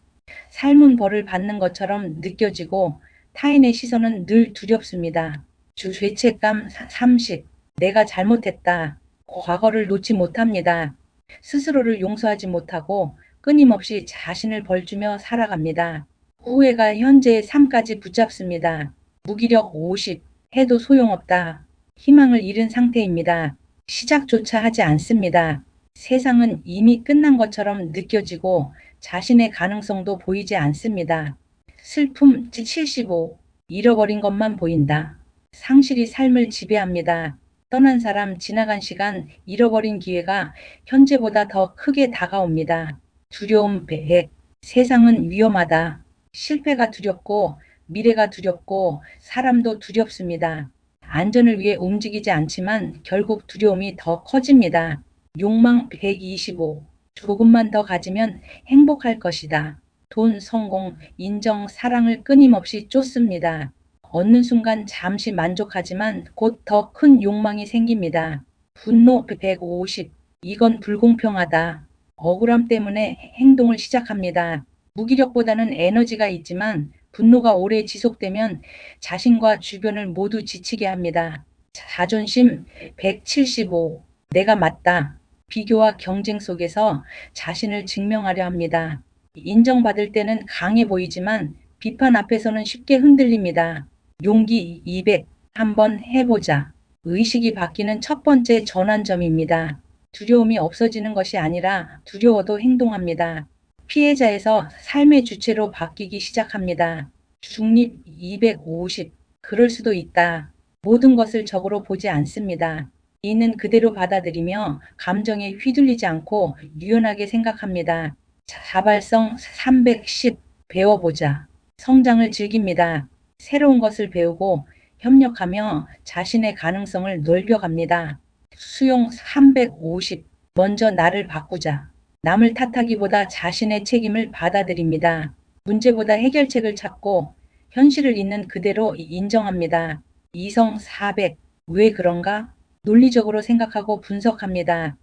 삶은 벌을 받는 것처럼 느껴지고 타인의 시선은 늘 두렵습니다. 죄책감 30. 내가 잘못했다. 과거를 놓지 못합니다. 스스로를 용서하지 못하고 끊임없이 자신을 벌주며 살아갑니다. 후회가 현재의 삶까지 붙잡습니다. 무기력 50. 해도 소용없다. 희망을 잃은 상태입니다. 시작조차 하지 않습니다. 세상은 이미 끝난 것처럼 느껴지고 자신의 가능성도 보이지 않습니다. 슬픔 75. 잃어버린 것만 보인다. 상실이 삶을 지배합니다. 떠난 사람, 지나간 시간, 잃어버린 기회가 현재보다 더 크게 다가옵니다. 두려움 100. 세상은 위험하다. 실패가 두렵고 미래가 두렵고 사람도 두렵습니다. 안전을 위해 움직이지 않지만 결국 두려움이 더 커집니다. 욕망 125. 조금만 더 가지면 행복할 것이다. 돈, 성공, 인정, 사랑을 끊임없이 쫓습니다. 얻는 순간 잠시 만족하지만 곧 더 큰 욕망이 생깁니다. 분노 150. 이건 불공평하다. 억울함 때문에 행동을 시작합니다. 무기력보다는 에너지가 있지만 분노가 오래 지속되면 자신과 주변을 모두 지치게 합니다. 자존심 175. 내가 맞다. 비교와 경쟁 속에서 자신을 증명하려 합니다. 인정받을 때는 강해 보이지만 비판 앞에서는 쉽게 흔들립니다. 용기 200. 한번 해보자. 의식이 바뀌는 첫 번째 전환점입니다. 두려움이 없어지는 것이 아니라 두려워도 행동합니다. 피해자에서 삶의 주체로 바뀌기 시작합니다. 중립 250. 그럴 수도 있다. 모든 것을 적으로 보지 않습니다. 있는 그대로 받아들이며 감정에 휘둘리지 않고 유연하게 생각합니다. 자발성 310. 배워보자. 성장을 즐깁니다. 새로운 것을 배우고 협력하며 자신의 가능성을 넓혀갑니다. 수용 350. 먼저 나를 바꾸자. 남을 탓하기보다 자신의 책임을 받아들입니다. 문제보다 해결책을 찾고 현실을 있는 그대로 인정합니다. 이성 400. 왜 그런가? 논리적으로 생각하고 분석합니다.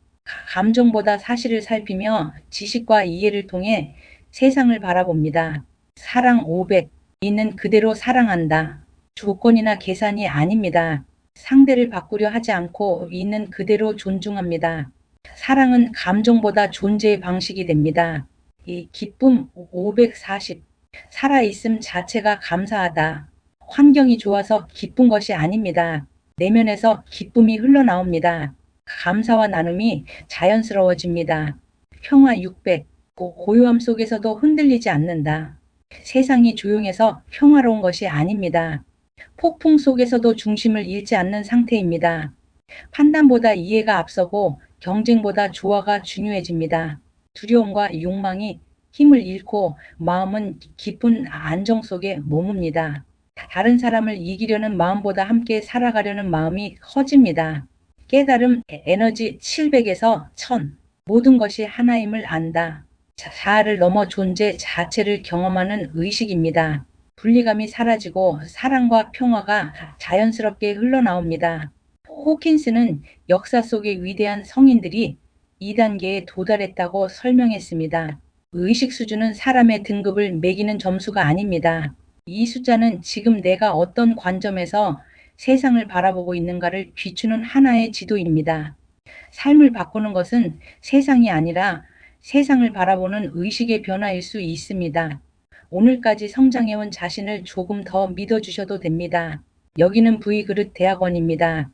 감정보다 사실을 살피며 지식과 이해를 통해 세상을 바라봅니다. 사랑 500. 있는 그대로 사랑한다. 조건이나 계산이 아닙니다. 상대를 바꾸려 하지 않고 있는 그대로 존중합니다. 사랑은 감정보다 존재의 방식이 됩니다. 이 기쁨 540. 살아있음 자체가 감사하다. 환경이 좋아서 기쁜 것이 아닙니다. 내면에서 기쁨이 흘러나옵니다. 감사와 나눔이 자연스러워집니다. 평화 600. 고요함 속에서도 흔들리지 않는다. 세상이 조용해서 평화로운 것이 아닙니다. 폭풍 속에서도 중심을 잃지 않는 상태입니다. 판단보다 이해가 앞서고 경쟁보다 조화가 중요해집니다. 두려움과 욕망이 힘을 잃고 마음은 깊은 안정 속에 머뭅니다. 다른 사람을 이기려는 마음보다 함께 살아가려는 마음이 커집니다. 깨달음 에너지 700에서 1000. 모든 것이 하나임을 안다. 자아를 넘어 존재 자체를 경험하는 의식입니다. 분리감이 사라지고 사랑과 평화가 자연스럽게 흘러나옵니다. 호킨스는 역사 속의 위대한 성인들이 2단계에 도달했다고 설명했습니다. 의식 수준은 사람의 등급을 매기는 점수가 아닙니다. 이 숫자는 지금 내가 어떤 관점에서 세상을 바라보고 있는가를 비추는 하나의 지도입니다. 삶을 바꾸는 것은 세상이 아니라 세상을 바라보는 의식의 변화일 수 있습니다. 오늘까지 성장해온 자신을 조금 더 믿어주셔도 됩니다. 여기는 V그릇 대학원입니다.